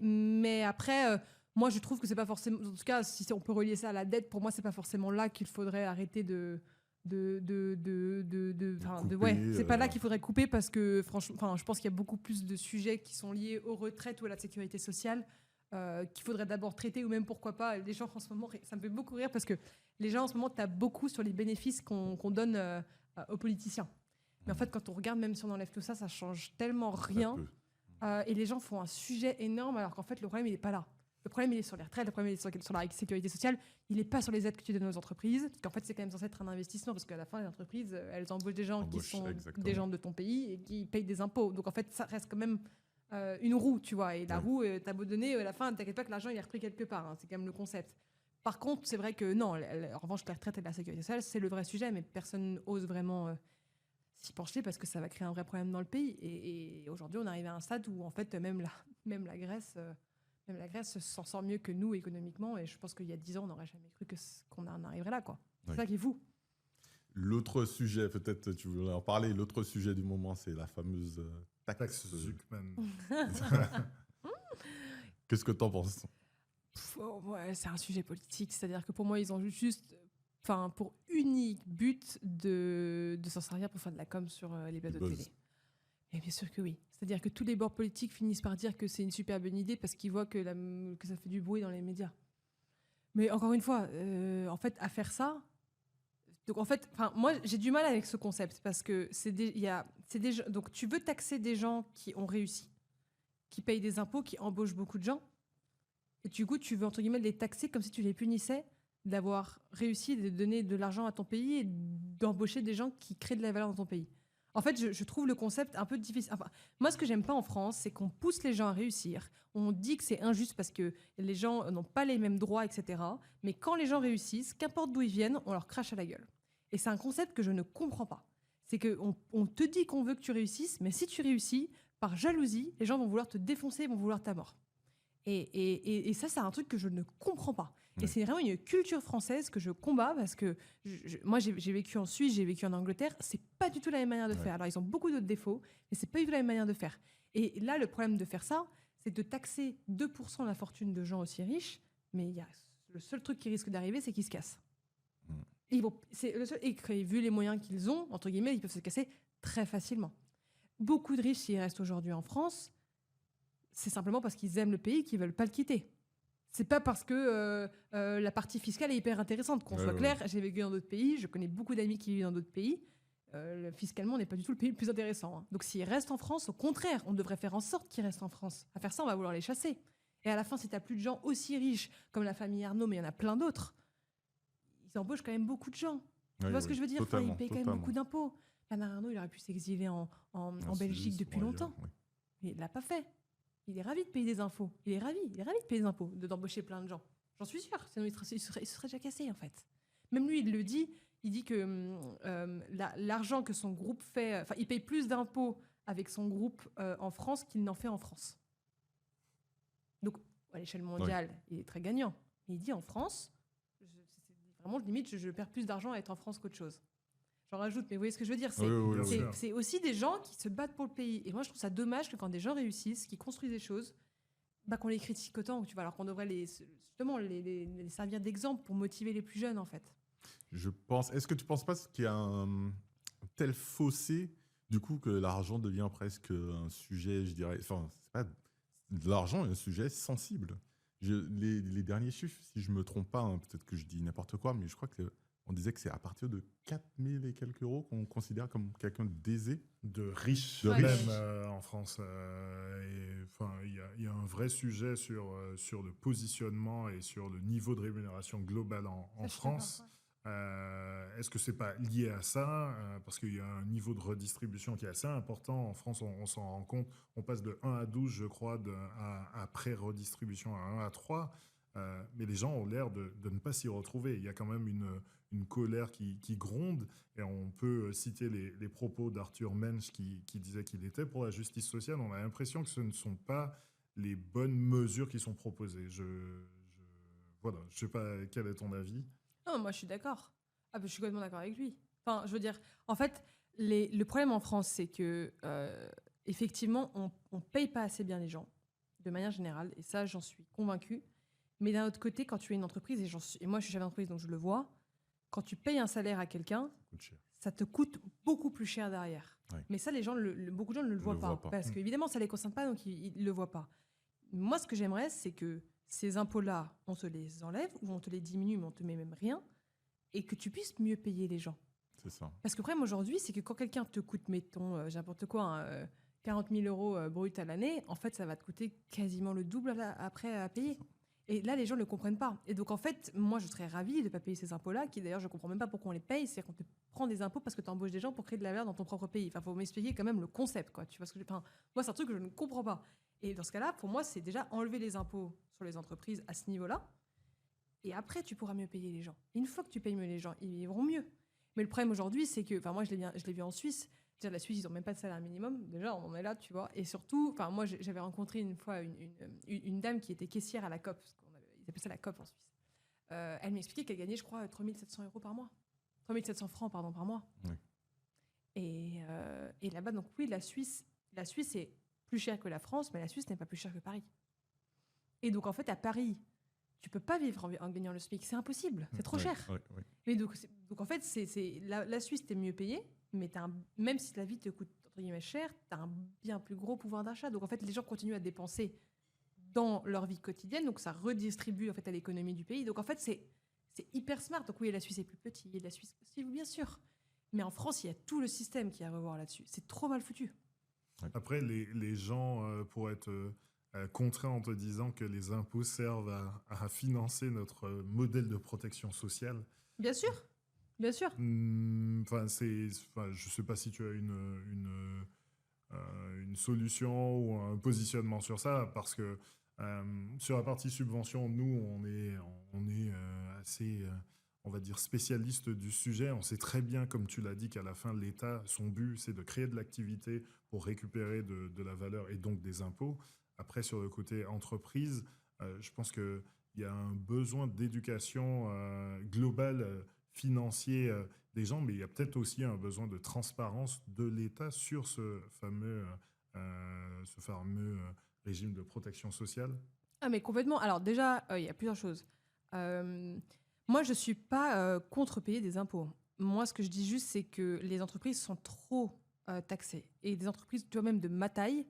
après, moi, je trouve que c'est pas forcément... En tout cas, si on peut relier ça à la dette, pour moi, c'est pas forcément là qu'il faudrait arrêter c'est pas là qu'il faudrait couper, parce que franchement, je pense qu'il y a beaucoup plus de sujets qui sont liés aux retraites ou à la sécurité sociale qu'il faudrait d'abord traiter, ou même pourquoi pas les gens en ce moment, ça me fait beaucoup rire parce que les gens en ce moment tapent beaucoup sur les bénéfices qu'on donne aux politiciens. Mais en fait, quand on regarde, même si on enlève tout ça, ça change tellement rien. Et les gens font un sujet énorme alors qu'en fait, le problème, il n'est pas là. Le problème, il est sur les retraites, le problème, il est sur la sécurité sociale. Il n'est pas sur les aides que tu donnes aux entreprises. Parce qu'en fait, c'est quand même censé être un investissement. Parce qu'à la fin, les entreprises, elles embauchent des gens qui sont des gens de ton pays et qui payent des impôts. Donc en fait, ça reste quand même une roue, tu vois. Et la roue, t'as beau donner, à la fin, t'inquiète pas que l'argent, il est repris quelque part. Hein. C'est quand même le concept. Par contre, c'est vrai que non, en revanche, les retraites et la sécurité sociale, c'est le vrai sujet. Mais personne n'ose vraiment s'y pencher parce que ça va créer un vrai problème dans le pays. Et aujourd'hui, on arrive à un stade où, en fait, même la Grèce... Même la Grèce s'en sort mieux que nous économiquement, et je pense qu'il y a 10 ans, on n'aurait jamais cru qu'on en arriverait là, quoi. C'est ça qui est fou. L'autre sujet, peut-être tu voulais en parler, l'autre sujet du moment, c'est la fameuse taxe Zuckman. Qu'est-ce que tu en penses? C'est un sujet politique, c'est-à-dire que pour moi, ils ont juste... pour unique but de s'en servir pour faire de la com sur les plateaux de télé. Et bien sûr que oui. C'est-à-dire que tous les bords politiques finissent par dire que c'est une super bonne idée parce qu'ils voient que ça fait du bruit dans les médias. Mais encore une fois, en fait, à faire ça... Donc en fait, moi, j'ai du mal avec ce concept parce que donc tu veux taxer des gens qui ont réussi, qui payent des impôts, qui embauchent beaucoup de gens, et du coup, tu veux, entre guillemets, les taxer comme si tu les punissais d'avoir réussi, de donner de l'argent à ton pays et d'embaucher des gens qui créent de la valeur dans ton pays. En fait, je trouve le concept un peu difficile. Enfin, moi, ce que j'aime pas en France, c'est qu'on pousse les gens à réussir. On dit que c'est injuste parce que les gens n'ont pas les mêmes droits, etc. Mais quand les gens réussissent, qu'importe d'où ils viennent, on leur crache à la gueule. Et c'est un concept que je ne comprends pas. C'est qu'on te dit qu'on veut que tu réussisses, mais si tu réussis, par jalousie, les gens vont vouloir te défoncer, vont vouloir ta mort. Et ça, c'est un truc que je ne comprends pas. Et c'est vraiment une culture française que je combats parce que moi, j'ai vécu en Suisse, j'ai vécu en Angleterre. C'est pas du tout la même manière de faire. Alors, ils ont beaucoup d'autres défauts, mais c'est pas du tout la même manière de faire. Et là, le problème de faire ça, c'est de taxer 2% de la fortune de gens aussi riches. Mais le seul truc qui risque d'arriver, c'est qu'ils se cassent. Et vu les moyens qu'ils ont, entre guillemets, ils peuvent se casser très facilement. Beaucoup de riches, s'ils restent aujourd'hui en France, c'est simplement parce qu'ils aiment le pays, qu'ils veulent pas le quitter. C'est pas parce que la partie fiscale est hyper intéressante. Qu'on soit clair, j'ai vécu dans d'autres pays, je connais beaucoup d'amis qui vivent dans d'autres pays. Fiscalement, on n'est pas du tout le pays le plus intéressant. Hein. Donc s'ils restent en France, au contraire, on devrait faire en sorte qu'ils restent en France. À faire ça, on va vouloir les chasser. Et à la fin, si tu n'as plus de gens aussi riches comme la famille Arnault, mais il y en a plein d'autres, ils embauchent quand même beaucoup de gens. Tu vois ce que je veux dire? Ils payent quand même beaucoup d'impôts. Bernard Arnault, il aurait pu s'exiler en Belgique depuis longtemps. Mais il ne l'a pas fait. Il est ravi de payer des impôts. Il est ravi de payer des impôts, d'embaucher plein de gens. J'en suis sûre. Sinon, il se serait déjà cassé, en fait. Même lui, il le dit. Il dit que l'argent que son groupe fait... Enfin, il paye plus d'impôts avec son groupe en France qu'il n'en fait en France. Donc, à l'échelle mondiale, il est très gagnant. Mais il dit en France, vraiment, limite, je perds plus d'argent à être en France qu'autre chose. J'en rajoute, mais vous voyez ce que je veux dire, c'est aussi des gens qui se battent pour le pays. Et moi, je trouve ça dommage que quand des gens réussissent, qui construisent des choses, qu'on les critique autant, tu vois, alors qu'on devrait les servir d'exemple pour motiver les plus jeunes, en fait. Est-ce que tu ne penses pas qu'il y a un tel fossé, du coup, que l'argent devient presque un sujet, je dirais, enfin, c'est pas de l'argent, un sujet sensible. Les derniers chiffres, si je ne me trompe pas, hein, peut-être que je dis n'importe quoi, mais je crois qu'on disait que c'est à partir de 4 000 et quelques euros qu'on considère comme quelqu'un d'aisé. De riche, même en France. Il y a un vrai sujet sur le positionnement et sur le niveau de rémunération global en France. Est-ce que c'est pas lié à ça parce qu'il y a un niveau de redistribution qui est assez important. En France, on s'en rend compte. On passe de 1 à 12, je crois, à pré-redistribution à 1 à 3. Mais les gens ont l'air de ne pas s'y retrouver. Il y a quand même une colère qui gronde. Et on peut citer les propos d'Arthur Mensch qui disait qu'il était pour la justice sociale. On a l'impression que ce ne sont pas les bonnes mesures qui sont proposées. voilà, je sais pas quel est ton avis. Non, moi je suis d'accord. Ah, bah, je suis complètement d'accord avec lui. Enfin, je veux dire, en fait, le problème en France, c'est que effectivement, on paye pas assez bien les gens, de manière générale, et ça, j'en suis convaincue. Mais d'un autre côté, quand tu es une entreprise, et moi je suis chef d'entreprise, donc je le vois, quand tu payes un salaire à quelqu'un, Coûte cher. ça te coûte beaucoup plus cher derrière. Ouais. Mais ça, les gens, beaucoup de gens ne le voient pas. Parce qu'évidemment, ça ne les concerne pas, donc ils ne le voient pas. Moi, ce que j'aimerais, c'est que ces impôts-là, on te les enlève, ou on te les diminue, mais on te met même rien, et que tu puisses mieux payer les gens. C'est ça. Parce que le problème aujourd'hui, c'est que quand quelqu'un te coûte, mettons, n'importe quoi, 40 000 euros brut à l'année, en fait, ça va te coûter quasiment le double après à payer. Et là, les gens ne le comprennent pas. Et donc, en fait, moi, je serais ravie de ne pas payer ces impôts-là, qui d'ailleurs, je ne comprends même pas pourquoi on les paye. C'est qu'on te prend des impôts parce que tu embauches des gens pour créer de la valeur dans ton propre pays. Enfin, il faut m'expliquer quand même le concept, quoi. Tu vois ce que enfin, moi, c'est un truc que je ne comprends pas. Et dans ce cas-là, pour moi, c'est déjà enlever les impôts sur les entreprises à ce niveau-là. Et après, tu pourras mieux payer les gens. Et une fois que tu payes mieux les gens, ils vivront mieux. Mais le problème aujourd'hui, c'est que, enfin, moi, je l'ai vu en Suisse. Déjà, la Suisse, ils n'ont même pas de salaire minimum. Déjà, on en est là, tu vois. Et surtout, enfin, moi, j'avais rencontré une fois une dame qui était caissière à la COP. Ils appellent ça la COP en Suisse. Elle m'expliquait qu'elle gagnait, je crois, 3 700 euros par mois. 3 700 francs, pardon, par mois. Oui. Et là-bas, donc oui, la Suisse est plus chère que la France, mais la Suisse n'est pas plus chère que Paris. Et donc, en fait, à Paris, tu peux pas vivre en gagnant le SMIC. C'est impossible. C'est trop cher. Oui. Mais donc en fait, la Suisse, t'es mieux payé, mais même si la vie te coûte entre guillemets cher, tu as un bien plus gros pouvoir d'achat. Donc, en fait, les gens continuent à dépenser dans leur vie quotidienne, donc ça redistribue en fait à l'économie du pays. Donc en fait, c'est hyper smart. Donc oui, la Suisse est plus petite, la Suisse aussi, bien sûr. Mais en France, il y a tout le système qui a à revoir là-dessus. C'est trop mal foutu. Après, les gens pourraient être contraints en te disant que les impôts servent à financer notre modèle de protection sociale. Bien sûr, bien sûr. Enfin, je sais pas si tu as une solution ou un positionnement sur ça, parce que sur la partie subvention, nous, on est assez, on va dire, spécialiste du sujet. On sait très bien, comme tu l'as dit, qu'à la fin, l'État, son but, c'est de créer de l'activité pour récupérer de la valeur et donc des impôts. Après, sur le côté entreprise, je pense qu'il y a un besoin d'éducation globale, financier des gens, mais il y a peut-être aussi un besoin de transparence de l'État sur ce fameux régime de protection sociale. Ah, mais complètement. Alors déjà, il y a plusieurs choses. Moi, je ne suis pas contre payer des impôts. Moi, ce que je dis juste, c'est que les entreprises sont trop taxées. Et des entreprises, tu vois, même de ma taille,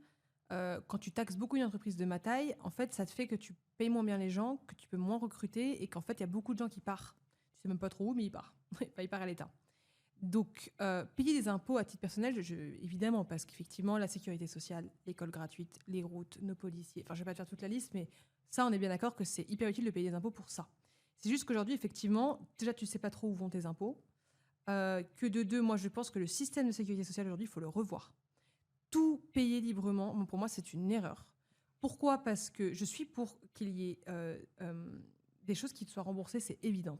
quand tu taxes beaucoup une entreprise de ma taille, en fait, ça te fait que tu payes moins bien les gens, que tu peux moins recruter et qu'en fait, il y a beaucoup de gens qui partent. Tu sais même pas trop où, mais ils partent. Ils partent à l'État. Donc, payer des impôts à titre personnel, évidemment, parce qu'effectivement, la sécurité sociale, l'école gratuite, les routes, nos policiers, enfin, je ne vais pas te faire toute la liste, mais ça, on est bien d'accord que c'est hyper utile de payer des impôts pour ça. C'est juste qu'aujourd'hui, effectivement, déjà, tu ne sais pas trop où vont tes impôts. Que de deux, moi, je pense que le système de sécurité sociale, aujourd'hui, il faut le revoir. Tout payer librement, bon, pour moi, c'est une erreur. Pourquoi ? Parce que je suis pour qu'il y ait des choses qui soient remboursées, c'est évident.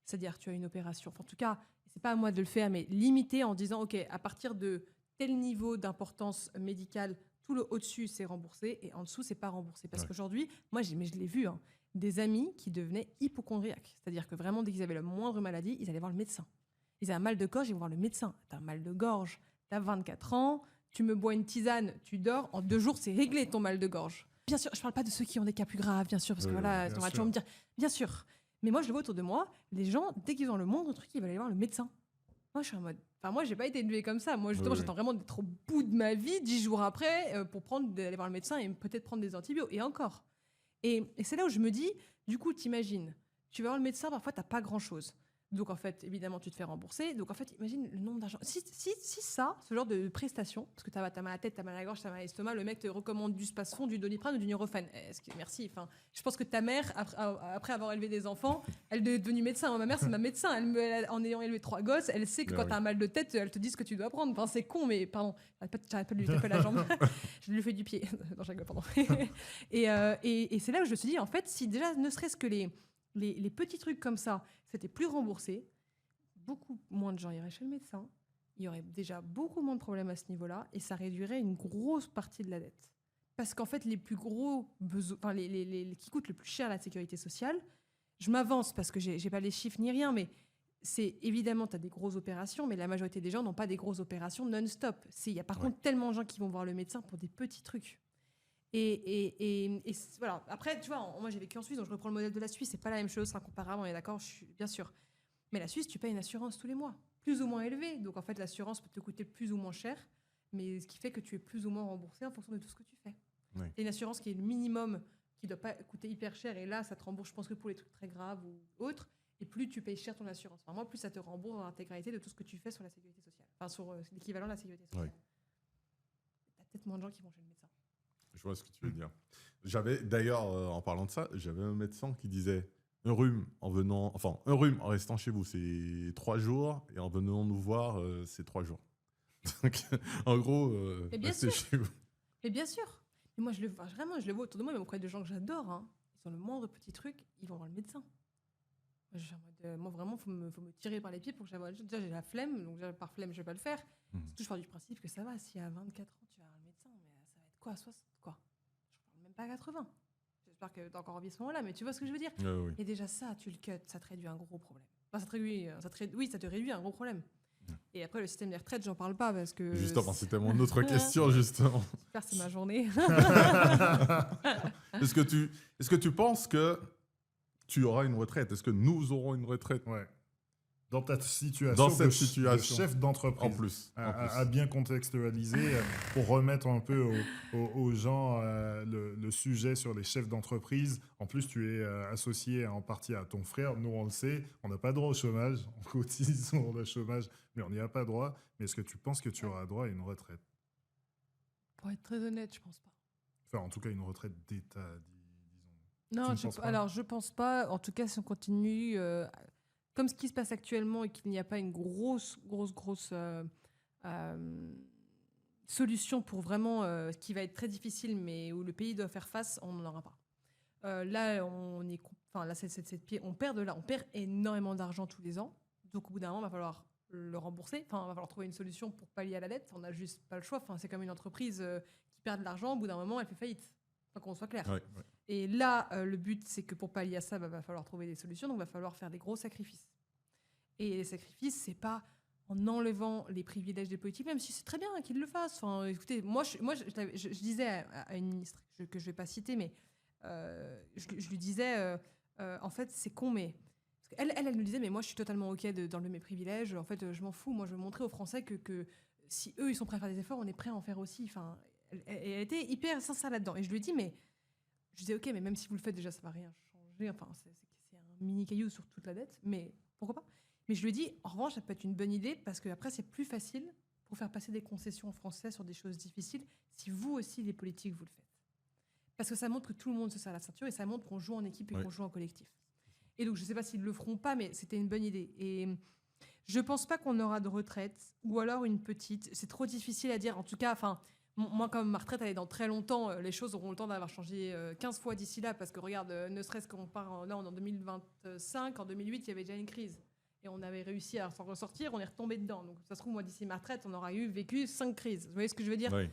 C'est-à-dire, tu as une opération, enfin, en tout cas, c'est pas à moi de le faire, mais limiter en disant, OK, à partir de tel niveau d'importance médicale, tout le au-dessus, c'est remboursé, et en dessous, c'est pas remboursé. Parce qu'aujourd'hui, moi, je l'ai vu, hein, des amis qui devenaient hypochondriaques. C'est-à-dire que vraiment, dès qu'ils avaient la moindre maladie, ils allaient voir le médecin. Ils avaient un mal de gorge, ils vont voir le médecin. T'as un mal de gorge, t'as 24 ans, tu me bois une tisane, tu dors, en 2 jours, c'est réglé ton mal de gorge. Bien sûr, je parle pas de ceux qui ont des cas plus graves, bien sûr, parce que voilà, on va toujours me dire, bien sûr. Mais moi, je le vois autour de moi, les gens, dès qu'ils ont le moindre truc, ils veulent aller voir le médecin. Moi, je suis en mode... Enfin, moi, j'ai pas été élevée comme ça. Moi, justement, j'attends vraiment d'être au bout de ma vie, 10 jours après, pour aller voir le médecin et peut-être prendre des antibiotiques. Et encore. Et c'est là où je me dis, du coup, t'imagines, tu vas voir le médecin, parfois, t'as pas grand-chose. Donc, en fait, évidemment, tu te fais rembourser. Donc, en fait, imagine le nombre d'argent. Si ça, ce genre de prestation, parce que t'as mal à la tête, t'as mal à la gorge, t'as mal à l'estomac, le mec te recommande du Spasfon, du Doliprane ou du Nurofen. Merci. Enfin, je pense que ta mère, après avoir élevé des enfants, elle est devenue médecin. Ma mère, c'est ma médecin. En ayant élevé 3 gosses, elle sait que quand t'as un mal de tête, elle te dit ce que tu dois prendre. Enfin, c'est con, mais pardon, j'arrête pas de lui taper la jambe. Je lui fais du pied. Non, je rigole, pardon. Et c'est là où je me suis dit, en fait, si déjà, ne serait-ce que les petits trucs comme ça, c'était plus remboursé, beaucoup moins de gens iraient chez le médecin, il y aurait déjà beaucoup moins de problèmes à ce niveau-là, et ça réduirait une grosse partie de la dette. Parce qu'en fait, les plus gros besoins, enfin, les qui coûtent le plus cher à la sécurité sociale, je m'avance parce que j'ai pas les chiffres ni rien, mais c'est évidemment, tu as des grosses opérations, mais la majorité des gens n'ont pas des grosses opérations non-stop. Il y a par contre tellement de gens qui vont voir le médecin pour des petits trucs. Et voilà. Après, tu vois, moi j'ai vécu en Suisse, donc je reprends le modèle de la Suisse, c'est pas la même chose, c'est incomparable, on est d'accord, bien sûr. Mais la Suisse, tu payes une assurance tous les mois, plus ou moins élevée. Donc en fait, l'assurance peut te coûter plus ou moins cher, mais ce qui fait que tu es plus ou moins remboursé en fonction de tout ce que tu fais. Oui. Et une assurance qui est le minimum, qui ne doit pas coûter hyper cher, et là, ça te rembourse, je pense que pour les trucs très graves ou autres, et plus tu payes cher ton assurance. Enfin, moi, plus ça te rembourse dans l'intégralité de tout ce que tu fais sur la sécurité sociale. Enfin, sur l'équivalent de la sécurité sociale. Oui. T'as peut-être moins de gens qui vont chez le médecin. Je vois ce que tu veux dire. J'avais d'ailleurs, en parlant de ça, j'avais un médecin qui disait un rhume en restant chez vous, c'est 3 jours, et en venant nous voir, c'est 3 jours. Donc, en gros, Mais bien restez sûr. chez vous. Mais bien sûr. Mais moi, je le vois autour de moi, même auprès de gens que j'adore. Hein. Ils ont le moindre petit truc, ils vont voir le médecin. Moi, vraiment, faut me tirer par les pieds pour que j'aille. Déjà, j'ai la flemme, donc déjà, par flemme, je vais pas le faire. Surtout, je pars du principe que ça va. Si à 24 ans, tu vas voir le médecin, mais ça va être quoi, 60 quoi. Je parle même pas à 80. J'espère que t'as encore envie à ce moment-là, mais tu vois ce que je veux dire. Oui. Et déjà, ça, tu le cut, ça te réduit un gros problème. Enfin, ça te réduit un gros problème. Et après, le système des retraites, j'en parle pas parce que. Justement, c'était mon autre question, justement. Super, c'est ma journée. Est-ce que tu penses que tu auras une retraite? Est-ce que nous aurons une retraite? Ouais. Dans ta situation, Dans cette de situation. chef d'entreprise. En plus. À bien contextualiser pour remettre un peu aux gens le sujet sur les chefs d'entreprise. En plus, tu es associé en partie à ton frère. Nous, on le sait, on n'a pas droit au chômage. On cotise sur le chômage, mais on n'y a pas droit. Mais est-ce que tu penses que tu auras droit à une retraite? Pour être très honnête, je pense pas. Enfin, en tout cas, une retraite d'État, disons. Non, Tu ne penses pas? alors je pense pas. En tout cas, si on continue comme ce qui se passe actuellement et qu'il n'y a pas une grosse solution pour vraiment ce qui va être très difficile, mais où le pays doit faire face, on n'en aura pas. Là, on perd énormément d'argent tous les ans. Donc au bout d'un moment, il va falloir le rembourser. Enfin, il va falloir trouver une solution pour pallier à la dette. On n'a juste pas le choix. Enfin, c'est comme une entreprise qui perd de l'argent. Au bout d'un moment, elle fait faillite. Enfin, qu'on soit clair. Ouais. Et là, le but, c'est que pour pallier à ça, va falloir trouver des solutions. Donc, il va falloir faire des gros sacrifices. Et les sacrifices, c'est pas en enlevant les privilèges des politiques, même si c'est très bien qu'ils le fassent. Enfin, écoutez, je disais à une ministre que je vais pas citer, mais je lui disais, en fait, c'est con, mais parce elle nous disait, mais moi, je suis totalement ok d'enlever mes privilèges. En fait, je m'en fous. Moi, je veux montrer aux Français que si eux, ils sont prêts à faire des efforts, on est prêt à en faire aussi. Enfin, elle était hyper sincère là-dedans. Et je lui ai dit, mais je disais, ok, mais même si vous le faites déjà, ça va rien changer. Enfin, c'est un mini caillou sur toute la dette, mais pourquoi pas? Mais je lui ai dit, en revanche, ça peut être une bonne idée parce qu'après, c'est plus facile pour faire passer des concessions en français sur des choses difficiles si vous aussi, les politiques, vous le faites. Parce que ça montre que tout le monde se serre la ceinture et ça montre qu'on joue en équipe et qu'on joue en collectif. Et donc, je ne sais pas s'ils le feront pas, mais c'était une bonne idée. Et je ne pense pas qu'on aura de retraite ou alors une petite. C'est trop difficile à dire. En tout cas, enfin. Moi, comme ma retraite, elle est dans très longtemps, les choses auront le temps d'avoir changé 15 fois d'ici là, parce que regarde, ne serait-ce qu'on part là, on est en 2025, en 2008, il y avait déjà une crise. Et on avait réussi à s'en ressortir, on est retombé dedans. Donc ça se trouve, moi, d'ici ma retraite, on aura vécu 5 crises. Vous voyez ce que je veux dire? Oui.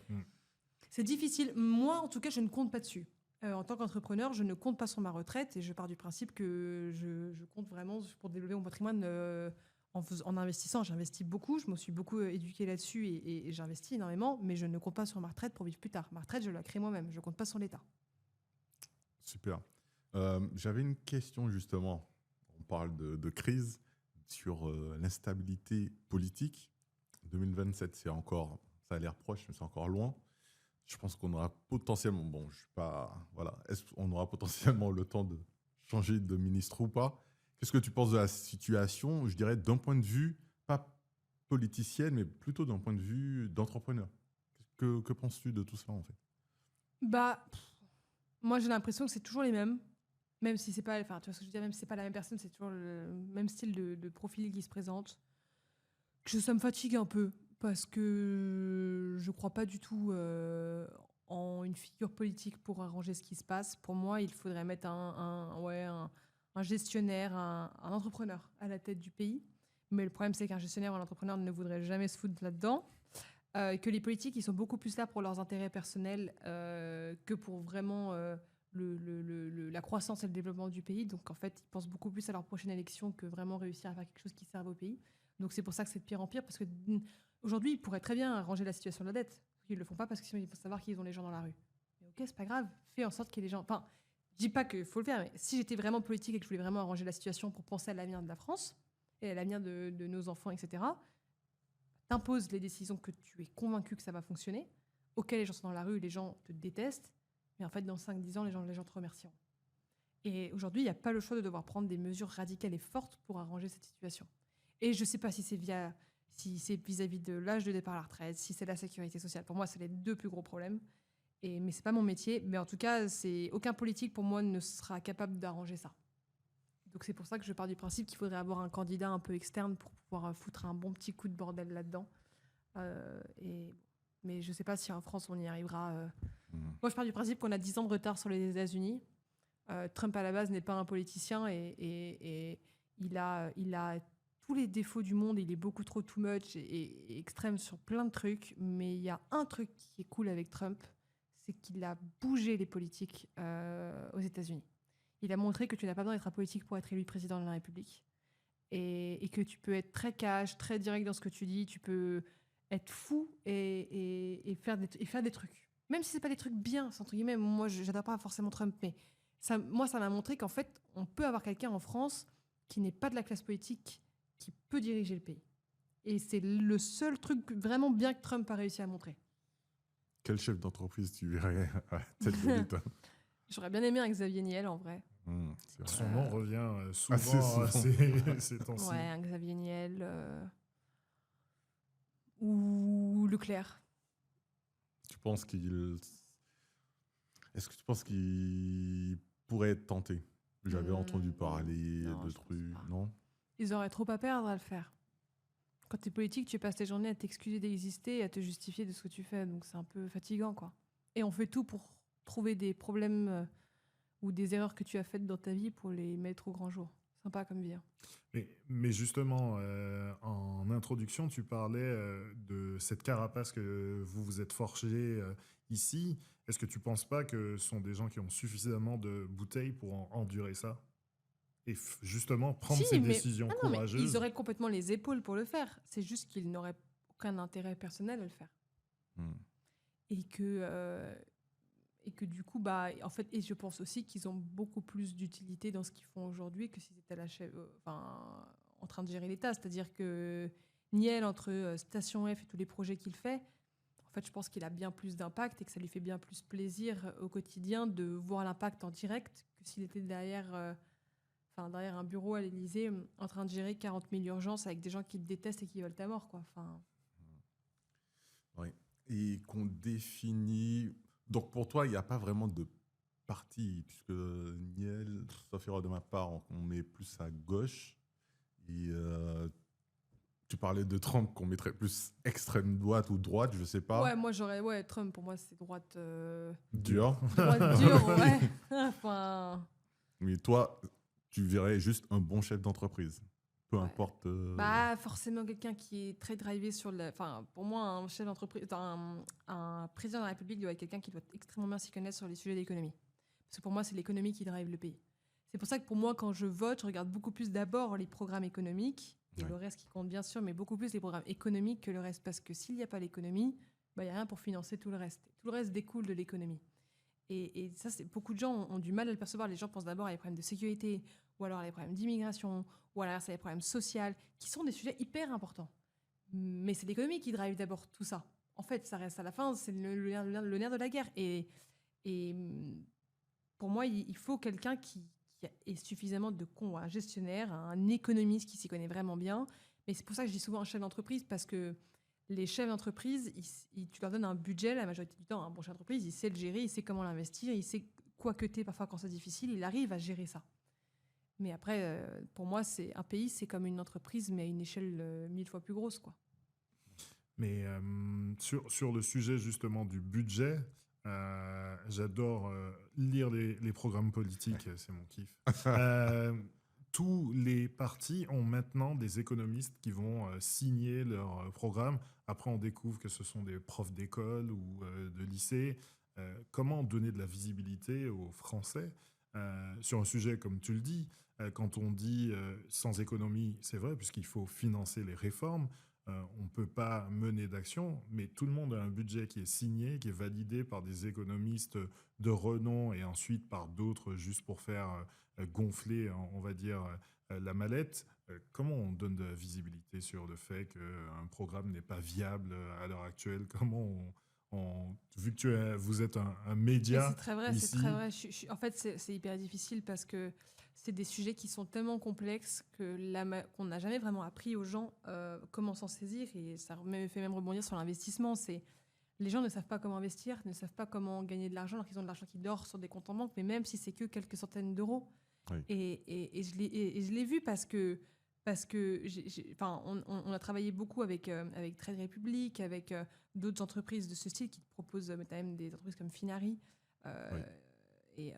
C'est difficile. Moi, en tout cas, je ne compte pas dessus. En tant qu'entrepreneur, je ne compte pas sur ma retraite et je pars du principe que je compte vraiment pour développer mon patrimoine en investissant. J'investis beaucoup, je me suis beaucoup éduquée là-dessus et j'investis énormément, mais je ne compte pas sur ma retraite pour vivre plus tard. Ma retraite, je la crée moi-même, je ne compte pas sur l'État. Super. J'avais une question justement. On parle de crise sur l'instabilité politique. 2027, ça a l'air proche, mais c'est encore loin. Je pense qu'on aura potentiellement, on aura potentiellement le temps de changer de ministre ou pas. Qu'est-ce que tu penses de la situation, je dirais, d'un point de vue, pas politicienne, mais plutôt d'un point de vue d'entrepreneur? Que penses-tu de tout cela, en fait? Moi, j'ai l'impression que c'est toujours les mêmes. Même si c'est pas, enfin, tu vois ce que je veux dire, même si c'est pas la même personne, c'est toujours le même style de profil qui se présente. Ça me fatigue un peu parce que je crois pas du tout en une figure politique pour arranger ce qui se passe. Pour moi, il faudrait mettre un gestionnaire, un entrepreneur à la tête du pays. Mais le problème, c'est qu'un gestionnaire ou un entrepreneur ne voudrait jamais se foutre là-dedans. Que les politiques, ils sont beaucoup plus là pour leurs intérêts personnels que pour vraiment la croissance et le développement du pays. Donc, en fait, ils pensent beaucoup plus à leur prochaine élection que vraiment réussir à faire quelque chose qui serve au pays. Donc, c'est pour ça que c'est de pire en pire, parce que aujourd'hui, ils pourraient très bien arranger la situation de la dette. Ils le font pas parce qu'ils vont savoir qu'ils ont les gens dans la rue. Mais ok, c'est pas grave. Fais en sorte qu'il y ait des gens. Enfin, je dis pas qu'il faut le faire, mais si j'étais vraiment politique et que je voulais vraiment arranger la situation pour penser à l'avenir de la France et à l'avenir de nos enfants, etc., t'imposes les décisions que tu es convaincu que ça va fonctionner. Ok, les gens sont dans la rue, les gens te détestent, mais en fait, dans 5-10 ans, les gens te remercieront. Et aujourd'hui, il n'y a pas le choix de devoir prendre des mesures radicales et fortes pour arranger cette situation. Et je ne sais pas si c'est vis-à-vis de l'âge de départ à la retraite, si c'est la sécurité sociale. Pour moi, c'est les deux plus gros problèmes. Mais ce n'est pas mon métier. Mais en tout cas, aucun politique, pour moi, ne sera capable d'arranger ça. Donc c'est pour ça que je pars du principe qu'il faudrait avoir un candidat un peu externe pour pouvoir foutre un bon petit coup de bordel là-dedans. Mais je ne sais pas si en France, on y arrivera. Moi, je pars du principe qu'on a 10 ans de retard sur les États-Unis. Trump, à la base, n'est pas un politicien et il a tous les défauts du monde. Il est beaucoup trop too much et extrême sur plein de trucs. Mais il y a un truc qui est cool avec Trump, c'est qu'il a bougé les politiques aux États-Unis. Il a montré que tu n'as pas besoin d'être un politique pour être élu président de la République et que tu peux être très cash, très direct dans ce que tu dis. Tu peux être fou et faire des trucs. Même si c'est pas des trucs bien, entre guillemets. Moi, j'adore pas forcément Trump, mais ça m'a montré qu'en fait, on peut avoir quelqu'un en France qui n'est pas de la classe politique, qui peut diriger le pays. Et c'est le seul truc vraiment bien que Trump a réussi à montrer. Quel chef d'entreprise tu verrais à la tête de l'État? J'aurais bien aimé un Xavier Niel, en vrai. Son nom revient souvent assez souvent. Ces temps-ci. Ouais, un Xavier Niel ou Leclerc. Est-ce que tu penses qu'il pourrait être tenté? J'avais entendu parler non, de je pense trucs, pas. non? Ils auraient trop à perdre à le faire. Quand t'es politique, tu passes tes journées à t'excuser d'exister et à te justifier de ce que tu fais. Donc c'est un peu fatigant, quoi. Et on fait tout pour trouver des problèmes ou des erreurs que tu as faites dans ta vie pour les mettre au grand jour. Sympa comme vie. Hein. Mais justement, en introduction, tu parlais de cette carapace que vous vous êtes forgée ici. Est-ce que tu ne penses pas que ce sont des gens qui ont suffisamment de bouteilles pour endurer ça? Et justement, prendre ces décisions courageuses. Mais ils auraient complètement les épaules pour le faire. C'est juste qu'ils n'auraient aucun intérêt personnel à le faire. Et que du coup, en fait, et je pense aussi qu'ils ont beaucoup plus d'utilité dans ce qu'ils font aujourd'hui que s'ils étaient en train de gérer l'État. C'est-à-dire que Niel, entre Station F et tous les projets qu'il fait, en fait, je pense qu'il a bien plus d'impact et que ça lui fait bien plus plaisir au quotidien de voir l'impact en direct que s'il était derrière un bureau à l'Élysée en train de gérer 40 000 urgences avec des gens qui te détestent et qui veulent ta mort, quoi. Oui. Et qu'on définit... Donc pour toi, il n'y a pas vraiment de parti, puisque Niel, sauf erreur de ma part, on met plus à gauche. Et tu parlais de Trump qu'on mettrait plus extrême droite ou droite, je sais pas. Ouais, moi Trump pour moi c'est droite... Dure. Droite dure, ouais. Mais toi, tu verrais juste un bon chef d'entreprise. Peu importe. Forcément quelqu'un qui est très drivé sur le. Enfin, pour moi, un chef d'entreprise, un président de la République doit être quelqu'un qui doit extrêmement bien s'y connaître sur les sujets d'économie. Parce que pour moi, c'est l'économie qui drive le pays. C'est pour ça que pour moi, quand je vote, je regarde beaucoup plus d'abord les programmes économiques et le reste qui compte bien sûr, mais beaucoup plus les programmes économiques que le reste. Parce que s'il n'y a pas l'économie, il n'y a rien pour financer tout le reste. Tout le reste découle de l'économie. Et ça, beaucoup de gens ont du mal à le percevoir. Les gens pensent d'abord à les problèmes de sécurité, ou alors à les problèmes d'immigration, ou alors à les problèmes sociaux, qui sont des sujets hyper importants. Mais c'est l'économie qui drive d'abord tout ça. En fait, ça reste à la fin, c'est le nerf de la guerre. Et pour moi, il faut quelqu'un qui ait suffisamment de un gestionnaire, un économiste qui s'y connaît vraiment bien. Mais c'est pour ça que je dis souvent un chef d'entreprise, parce que les chefs d'entreprise, tu leur donnes un budget, la majorité du temps, un bon chef d'entreprise, il sait le gérer, il sait comment l'investir, il sait quoi cutter parfois quand c'est difficile, il arrive à gérer ça. Mais après, pour moi, un pays, c'est comme une entreprise, mais à une échelle 1000 fois plus grosse, quoi. Mais sur le sujet justement du budget, j'adore lire les programmes politiques, c'est mon kiff. Tous les partis ont maintenant des économistes qui vont signer leur programme. Après, on découvre que ce sont des profs d'école ou de lycée. comment donner de la visibilité aux Français sur un sujet comme tu le dis. Quand on dit sans économie, c'est vrai, puisqu'il faut financer les réformes. On ne peut pas mener d'action, mais tout le monde a un budget qui est signé, qui est validé par des économistes de renom et ensuite par d'autres juste pour faire gonfler, on va dire, la mallette. Comment on donne de la visibilité sur le fait qu'un programme n'est pas viable à l'heure actuelle? Comment vu que vous êtes un Mais média c'est très vrai, c'est ici, très vrai. En fait, c'est hyper difficile parce que c'est des sujets qui sont tellement complexes qu'on n'a jamais vraiment appris aux gens comment s'en saisir. Et ça me fait même rebondir sur l'investissement. Les gens ne savent pas comment investir, ne savent pas comment gagner de l'argent alors qu'ils ont de l'argent qui dort sur des comptes en banque, mais même si c'est que quelques centaines d'euros. Oui. Et je l'ai vu parce que enfin, on a travaillé beaucoup avec Trade Republic, avec d'autres entreprises de ce style qui te proposent même des entreprises comme Finari. Oui. Et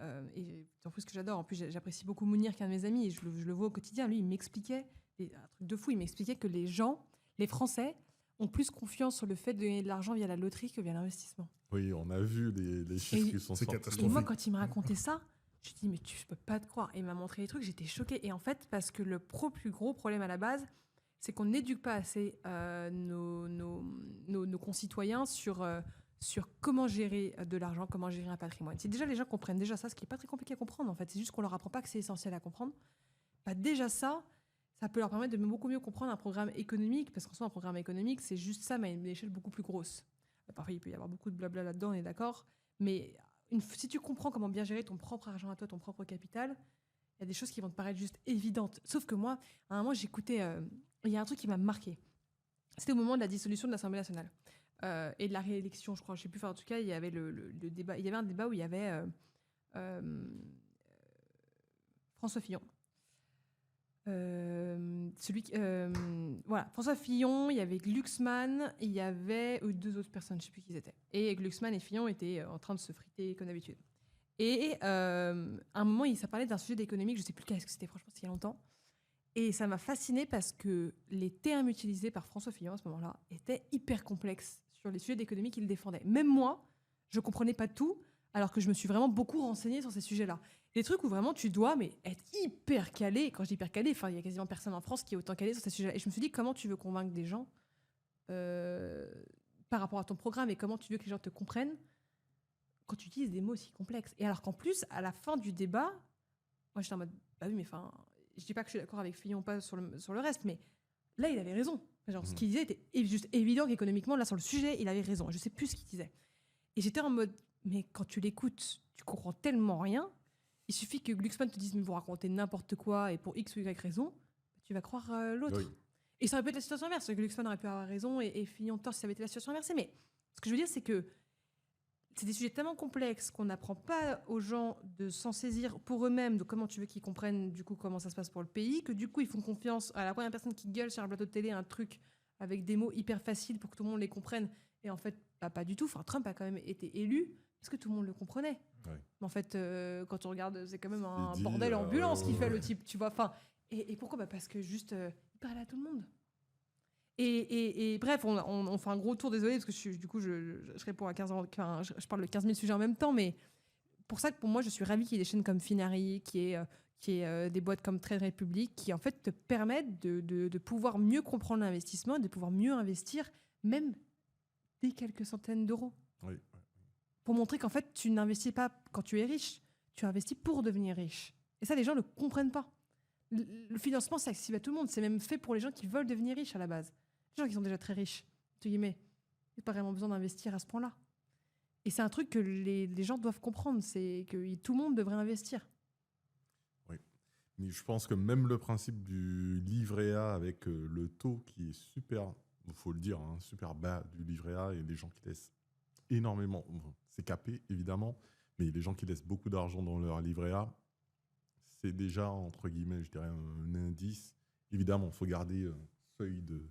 en plus que j'adore. En plus, j'apprécie beaucoup Mounir, qui est un de mes amis, et je le vois au quotidien. Lui, il m'expliquait, un truc de fou, il m'expliquait que les Français, ont plus confiance sur le fait de gagner de l'argent via la loterie que via l'investissement. Oui, on a vu les chiffres qui sont c'est sortis. Et catastrophique. moi, quand il m'a raconté ça, je me dis, mais tu peux pas te croire. Et il m'a montré les trucs, j'étais choquée. Et en fait, parce que le plus gros problème à la base, c'est qu'on n'éduque pas assez nos concitoyens sur comment gérer de l'argent, comment gérer un patrimoine. Si déjà les gens comprennent déjà ça, ce qui n'est pas très compliqué à comprendre en fait, c'est juste qu'on leur apprend pas que c'est essentiel à comprendre. Bah déjà ça peut leur permettre de beaucoup mieux comprendre un programme économique, parce qu'en soi un programme économique c'est juste ça, mais à une échelle beaucoup plus grosse. Parfois il peut y avoir beaucoup de blabla là-dedans, on est d'accord, mais si tu comprends comment bien gérer ton propre argent à toi, ton propre capital, il y a des choses qui vont te paraître juste évidentes. Sauf que moi, à un moment j'écoutais, il y a un truc qui m'a marqué. C'était au moment de la dissolution de l'Assemblée nationale. Et de la réélection, je crois, je sais plus. Enfin, en tout cas, il y avait le débat. Il y avait un débat où il y avait François Fillon. Voilà, François Fillon, il y avait Glucksmann, il y avait deux autres personnes, je sais plus qui ils étaient. Et Glucksmann et Fillon étaient en train de se friter comme d'habitude. Et à un moment, ça parlait d'un sujet d'économique, je sais plus lequel, est-ce que c'était, franchement, il y a longtemps. Et ça m'a fascinée parce que les termes utilisés par François Fillon à ce moment-là étaient hyper complexes sur les sujets d'économie qu'il défendait. Même moi, je comprenais pas tout, alors que je me suis vraiment beaucoup renseignée sur ces sujets-là. Des trucs où vraiment tu dois être hyper calé. Et quand je dis hyper calé, il y a quasiment personne en France qui est autant calé sur ces sujets-là. Et je me suis dit, comment tu veux convaincre des gens par rapport à ton programme, et comment tu veux que les gens te comprennent quand tu utilises des mots aussi complexes. Et alors qu'en plus, à la fin du débat, moi j'étais en mode, bah oui, mais enfin, je dis pas que je suis d'accord avec Fillon pas sur le reste, mais là il avait raison. Genre, ce qu'il disait était juste évident qu'économiquement, là sur le sujet, il avait raison. Je sais plus ce qu'il disait. Et j'étais en mode, mais quand tu l'écoutes, tu comprends tellement rien. Il suffit que Glucksmann te dise, mais vous racontez n'importe quoi, et pour X ou Y raison, tu vas croire l'autre. Oui. Et ça aurait pu être la situation inverse. Glucksmann aurait pu avoir raison et Fillon tort si ça avait été la situation inversée. Mais ce que je veux dire, c'est que c'est des sujets tellement complexes qu'on n'apprend pas aux gens de s'en saisir pour eux-mêmes, de comment tu veux qu'ils comprennent du coup comment ça se passe pour le pays, que du coup ils font confiance à la première personne qui gueule sur un plateau de télé un truc avec des mots hyper faciles pour que tout le monde les comprenne. Et en fait, pas du tout. Enfin, Trump a quand même été élu parce que tout le monde le comprenait. Ouais. Mais en fait, quand on regarde, c'est quand même un Il dit, bordel ambulant ce qu'il fait ouais. le type, tu vois. Enfin, et pourquoi? Parce que juste, il parle à tout le monde. Et bref, on fait un gros tour, désolé, parce que je réponds à 15 ans, enfin, je parle de 15 000 sujets en même temps, mais pour ça que pour moi, je suis ravie qu'il y ait des chaînes comme Finari, qui est des boîtes comme Trade Republic, qui en fait te permettent de pouvoir mieux comprendre l'investissement, de pouvoir mieux investir, même des quelques centaines d'euros. Oui. Pour montrer qu'en fait, tu n'investis pas quand tu es riche, tu investis pour devenir riche. Et ça, les gens ne comprennent pas. Le financement, c'est accessible à tout le monde. C'est même fait pour les gens qui veulent devenir riches à la base. Les gens qui sont déjà très riches, entre guillemets, il n'y a pas vraiment besoin d'investir à ce point-là. Et c'est un truc que les gens doivent comprendre, c'est que tout le monde devrait investir. Oui. Mais je pense que même le principe du livret A avec le taux qui est super, il faut le dire, hein, super bas du livret A, et des gens qui laissent énormément, bon, c'est capé évidemment, mais les gens qui laissent beaucoup d'argent dans leur livret A, c'est déjà, entre guillemets, je dirais un indice. Évidemment, il faut garder un seuil de...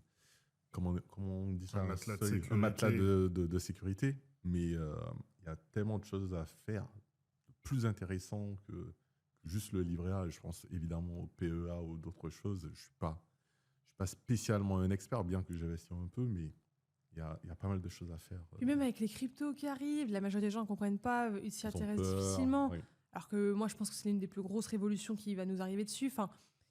Comment on dit ça? Un matelas de seuil, sécurité. un matelas de sécurité. Mais il y a tellement de choses à faire, plus intéressant que juste le livret A. Je pense évidemment au PEA ou d'autres choses. Je suis pas spécialement un expert, bien que j'investisse un peu, mais il y a pas mal de choses à faire. Puis même avec les cryptos qui arrivent, la majorité des gens ne comprennent pas, ils s'y Ils ont intéressent peur, difficilement. oui. Alors que moi, je pense que c'est l'une des plus grosses révolutions qui va nous arriver dessus. Enfin,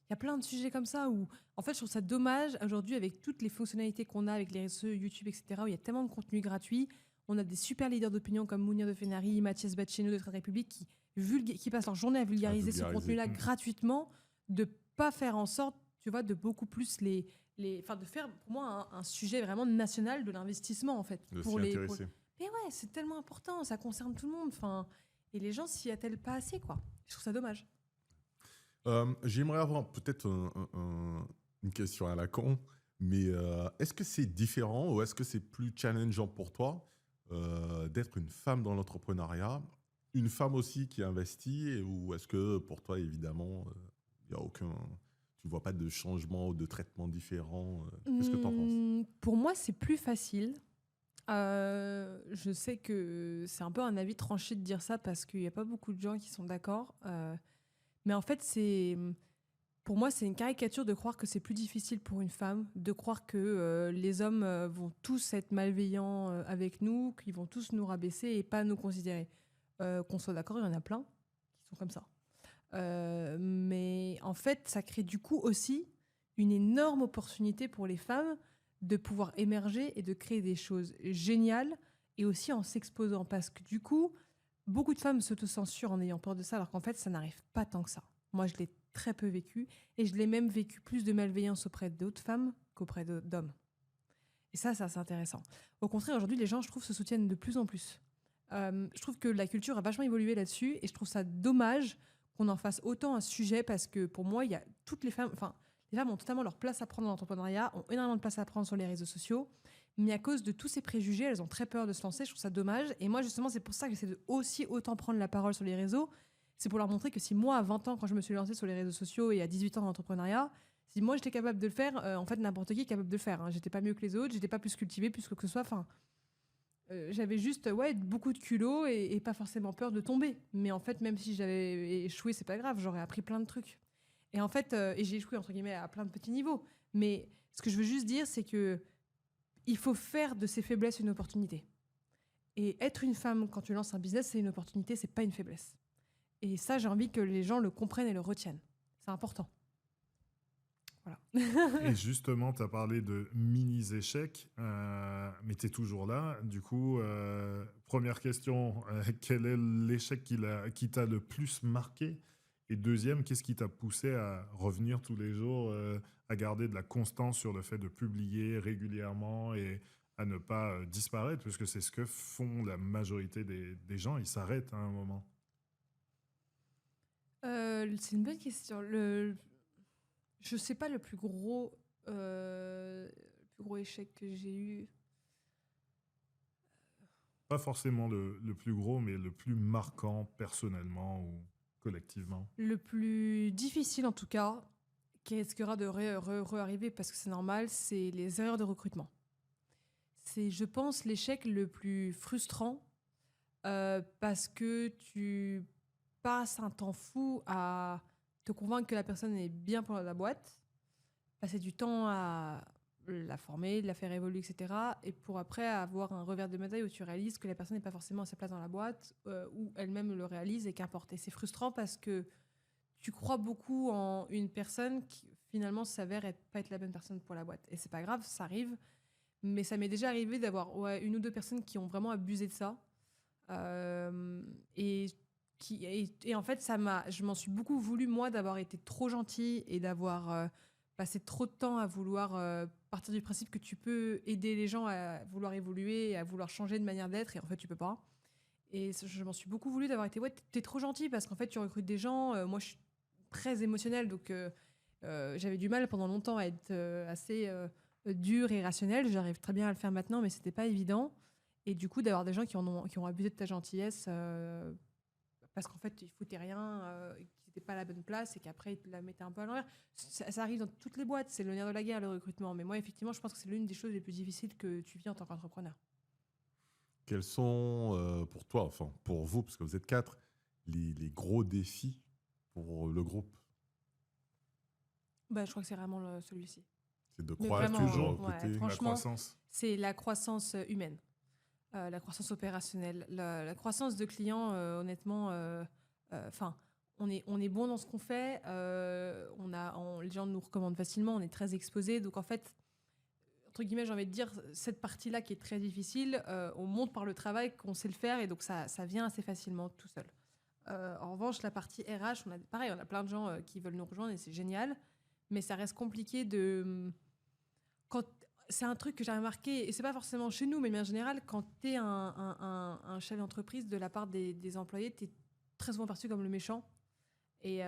il y a plein de sujets comme ça où, en fait, je trouve ça dommage aujourd'hui avec toutes les fonctionnalités qu'on a avec les réseaux YouTube, etc., où il y a tellement de contenu gratuit. On a des super leaders d'opinion comme Mounir de Fenari, Mathias Batcheno de Trade Republic qui passent leur journée à vulgariser ce vulgariser. contenu-là gratuitement, de pas faire en sorte, tu vois, de beaucoup plus enfin, de faire pour moi un sujet vraiment national de l'investissement en fait. De pour s'y les, intéresser. Mais ouais, c'est tellement important, ça concerne tout le monde. Enfin, et les gens s'y attellent pas assez, quoi. Je trouve ça dommage. J'aimerais avoir peut-être une question à la con, mais est-ce que c'est différent ou est-ce que c'est plus challengeant pour toi d'être une femme dans l'entrepreneuriat, une femme aussi qui investit, ou est-ce que pour toi, évidemment, il y a aucun... Tu vois pas de changement ou de traitement différent Qu'est-ce que tu en penses? Pour moi, c'est plus facile. Je sais que c'est un peu un avis tranché de dire ça parce qu'il n'y a pas beaucoup de gens qui sont d'accord. Mais en fait, pour moi, c'est une caricature de croire que c'est plus difficile pour une femme, de croire que les hommes vont tous être malveillants avec nous, qu'ils vont tous nous rabaisser et pas nous considérer. Qu'on soit d'accord, il y en a plein qui sont comme ça. Mais en fait, ça crée du coup aussi une énorme opportunité pour les femmes de pouvoir émerger et de créer des choses géniales et aussi en s'exposant. Parce que du coup, beaucoup de femmes s'autocensurent en ayant peur de ça, alors qu'en fait, ça n'arrive pas tant que ça. Moi, je l'ai très peu vécu et je l'ai même vécu plus de malveillance auprès d'autres femmes qu'auprès d'hommes. Et ça, c'est intéressant. Au contraire, aujourd'hui, les gens, je trouve, se soutiennent de plus en plus. Je trouve que la culture a vachement évolué là-dessus et je trouve ça dommage qu'on en fasse autant un sujet parce que pour moi, il y a toutes les femmes, enfin, les femmes ont totalement leur place à prendre dans l'entrepreneuriat, ont énormément de place à prendre sur les réseaux sociaux, mais à cause de tous ces préjugés, elles ont très peur de se lancer. Je trouve ça dommage. Et moi, justement, c'est pour ça que j'essaie de aussi autant prendre la parole sur les réseaux. C'est pour leur montrer que si moi, à 20 ans, quand je me suis lancée sur les réseaux sociaux et à 18 ans dans l'entrepreneuriat, si moi j'étais capable de le faire, en fait, n'importe qui est capable de le faire. Hein. J'étais pas mieux que les autres, j'étais pas plus cultivée, plus que ce soit. Enfin, j'avais juste beaucoup de culot et pas forcément peur de tomber. Mais en fait, même si j'avais échoué, c'est pas grave, j'aurais appris plein de trucs. Et en fait, et j'ai échoué entre guillemets à plein de petits niveaux. Mais ce que je veux juste dire, c'est que il faut faire de ses faiblesses une opportunité. Et être une femme quand tu lances un business, c'est une opportunité, c'est pas une faiblesse. Et ça, j'ai envie que les gens le comprennent et le retiennent. C'est important. Voilà. Et justement, tu as parlé de mini-échecs, mais tu es toujours là. Du coup, première question, quel est l'échec qui t'a le plus marqué? Et deuxième, qu'est-ce qui t'a poussé à revenir tous les jours, à garder de la constance sur le fait de publier régulièrement et à ne pas disparaître, puisque c'est ce que font la majorité des gens, ils s'arrêtent à un moment. C'est une bonne question. Je sais pas le plus gros échec que j'ai eu. Pas forcément le plus gros, mais le plus marquant personnellement ou collectivement. Le plus difficile, en tout cas, qui risquera de re-arriver parce que c'est normal, c'est les erreurs de recrutement. C'est, je pense, l'échec le plus frustrant parce que tu passes un temps fou à te convaincre que la personne est bien pour la boîte, passer du temps à la former, la faire évoluer, etc. Et pour après avoir un revers de médaille où tu réalises que la personne n'est pas forcément à sa place dans la boîte, ou elle-même le réalise et qu'importe. Et c'est frustrant parce que tu crois beaucoup en une personne qui finalement s'avère pas être la bonne personne pour la boîte. Et c'est pas grave, ça arrive. Mais ça m'est déjà arrivé d'avoir une ou deux personnes qui ont vraiment abusé de ça. Et en fait, je m'en suis beaucoup voulu, moi, d'avoir été trop gentille et d'avoir passé trop de temps à vouloir partir du principe que tu peux aider les gens à vouloir évoluer et à vouloir changer de manière d'être, et en fait, tu peux pas. Et je m'en suis beaucoup voulu d'avoir été, t'es trop gentil parce qu'en fait, tu recrutes des gens. Moi, je suis très émotionnelle, donc j'avais du mal pendant longtemps à être assez dure et rationnelle. J'arrive très bien à le faire maintenant, mais c'était pas évident. Et du coup, d'avoir des gens qui ont abusé de ta gentillesse parce qu'en fait, ils foutaient rien, qu'ils n'étaient pas à la bonne place et qu'après, ils te la mettaient un peu à l'envers. Ça arrive dans toutes les boîtes, c'est le nerf de la guerre, le recrutement. Mais moi, effectivement, je pense que c'est l'une des choses les plus difficiles que tu vis en tant qu'entrepreneur. Quels sont, pour toi, enfin pour vous, parce que vous êtes 4, les gros défis pour le groupe? Je crois que c'est vraiment celui-ci. C'est de Mais croître, vraiment, de toujours, ouais, recruter. la franchement, croissance. c'est la croissance humaine. La croissance humaine. La croissance opérationnelle. La croissance de clients, honnêtement, enfin, on est bon dans ce qu'on fait. Les gens nous recommandent facilement. On est très exposés. Donc, en fait, entre guillemets, j'ai envie de dire, cette partie-là qui est très difficile, on montre par le travail qu'on sait le faire et donc ça vient assez facilement tout seul. En revanche, la partie RH, pareil, on a plein de gens qui veulent nous rejoindre et c'est génial, mais ça reste compliqué de... Quand, c'est un truc que j'ai remarqué, et c'est pas forcément chez nous, mais en général, quand tu es un chef d'entreprise de la part des employés, tu es très souvent perçu comme le méchant. Et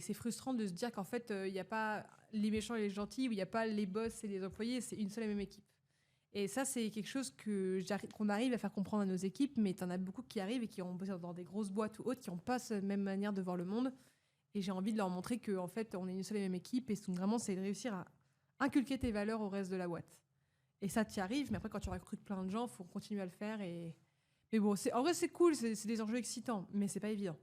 c'est frustrant de se dire qu'en fait, il n'y a pas les méchants et les gentils, ou il n'y a pas les boss et les employés, c'est une seule et même équipe. Et ça, c'est quelque chose qu'on arrive à faire comprendre à nos équipes, mais tu en as beaucoup qui arrivent et qui ont bossé dans des grosses boîtes ou autres, qui n'ont pas cette même manière de voir le monde. Et j'ai envie de leur montrer qu'en fait, on est une seule et même équipe, et vraiment, c'est de réussir à inculquer tes valeurs au reste de la boîte. Et ça, t'y arrives, mais après, quand tu recrutes plein de gens, il faut continuer à le faire. Mais bon, en vrai, c'est cool, c'est des enjeux excitants, mais c'est pas évident.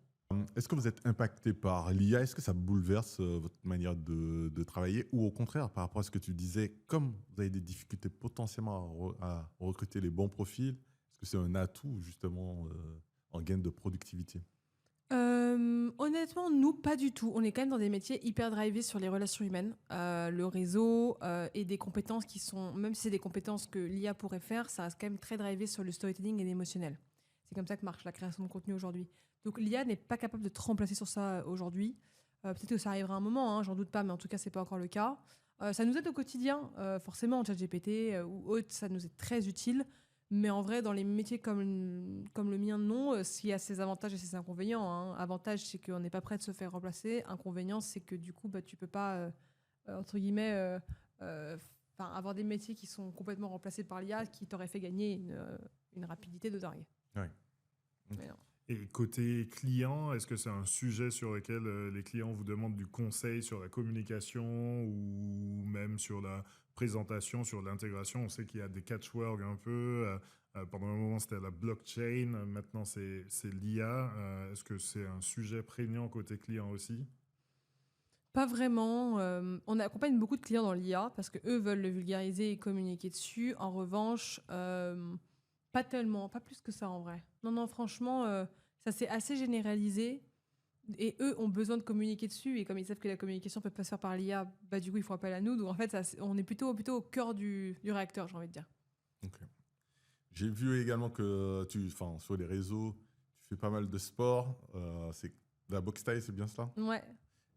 Est-ce que vous êtes impacté par l'IA? Est-ce que ça bouleverse votre manière de travailler? Ou au contraire, par rapport à ce que tu disais, comme vous avez des difficultés potentiellement à recruter les bons profils, est-ce que c'est un atout justement en gain de productivité? Honnêtement, nous, pas du tout. On est quand même dans des métiers hyper drivés sur les relations humaines, le réseau et des compétences qui sont, même si c'est des compétences que l'IA pourrait faire, ça reste quand même très drivé sur le storytelling et l'émotionnel. C'est comme ça que marche la création de contenu aujourd'hui. Donc l'IA n'est pas capable de te remplacer sur ça aujourd'hui. Peut-être que ça arrivera un moment, hein, j'en doute pas, mais en tout cas, c'est pas encore le cas. Ça nous aide au quotidien, forcément, en ChatGPT ou autre, ça nous est très utile. Mais en vrai, dans les métiers comme le mien, non. S'il y a ses avantages et ses inconvénients. Hein. Avantage, c'est qu'on n'est pas prêt de se faire remplacer. Inconvénient, c'est que du coup, bah, tu peux pas, entre guillemets, avoir des métiers qui sont complètement remplacés par l'IA qui t'auraient fait gagner une rapidité de dingue. Ouais. Mais non. Et côté client, est-ce que c'est un sujet sur lequel les clients vous demandent du conseil sur la communication ou même sur la présentation, sur l'intégration? On sait qu'il y a des catchwords un peu. Pendant un moment, c'était la blockchain. Maintenant, c'est l'IA. Est-ce que c'est un sujet prégnant côté client aussi? Pas vraiment. On accompagne beaucoup de clients dans l'IA parce qu'eux veulent le vulgariser et communiquer dessus. En revanche, pas tellement, pas plus que ça en vrai. Non, franchement, ça s'est assez généralisé. Et eux ont besoin de communiquer dessus. Et comme ils savent que la communication peut pas se faire par l'IA, bah, du coup, ils font appel à nous. Donc en fait, on est plutôt au cœur du réacteur, j'ai envie de dire. Ok. J'ai vu également que sur les réseaux, tu fais pas mal de sport. C'est la boxe thaï, c'est bien cela? Ouais.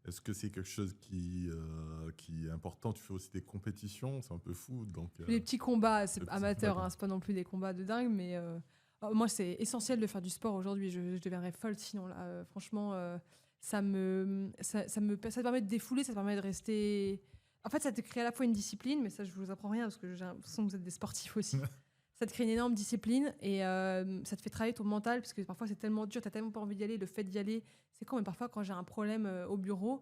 Est-ce que c'est quelque chose qui est important? Tu fais aussi des compétitions, c'est un peu fou. Donc, Les petits combats, c'est le petit- amateur, d'accord. hein, c'est pas non plus des combats de dingue, mais moi, c'est essentiel de faire du sport aujourd'hui. Je deviendrais folle sinon. Là, franchement, ça te permet de défouler, ça te permet de rester. En fait, ça te crée à la fois une discipline, mais ça, je vous apprends rien parce que j'ai l'impression que vous êtes des sportifs aussi. Ça te crée une énorme discipline et ça te fait travailler ton mental parce que parfois c'est tellement dur, t'as tellement pas envie d'y aller. Le fait d'y aller, c'est con, mais parfois quand j'ai un problème au bureau,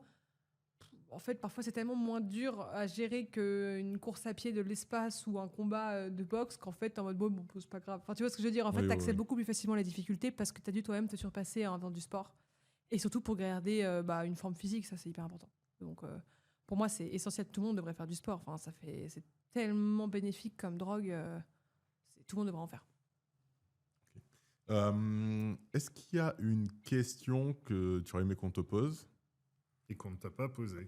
en fait, parfois c'est tellement moins dur à gérer qu'une course à pied de l'espace ou un combat de boxe qu'en fait, t'es en mode bon, c'est pas grave. Enfin, tu vois ce que je veux dire? En fait, Oui, oui, t'acceptes oui. beaucoup plus facilement les difficultés parce que t'as dû toi-même te surpasser en faisant du sport. Et surtout pour garder une forme physique, ça c'est hyper important. Donc pour moi, c'est essentiel. Tout le monde devrait faire du sport. Enfin, c'est tellement bénéfique comme drogue. Tout le monde devrait en faire. Est-ce qu'il y a une question que tu aurais aimé qu'on te pose? Et qu'on ne t'a pas posé.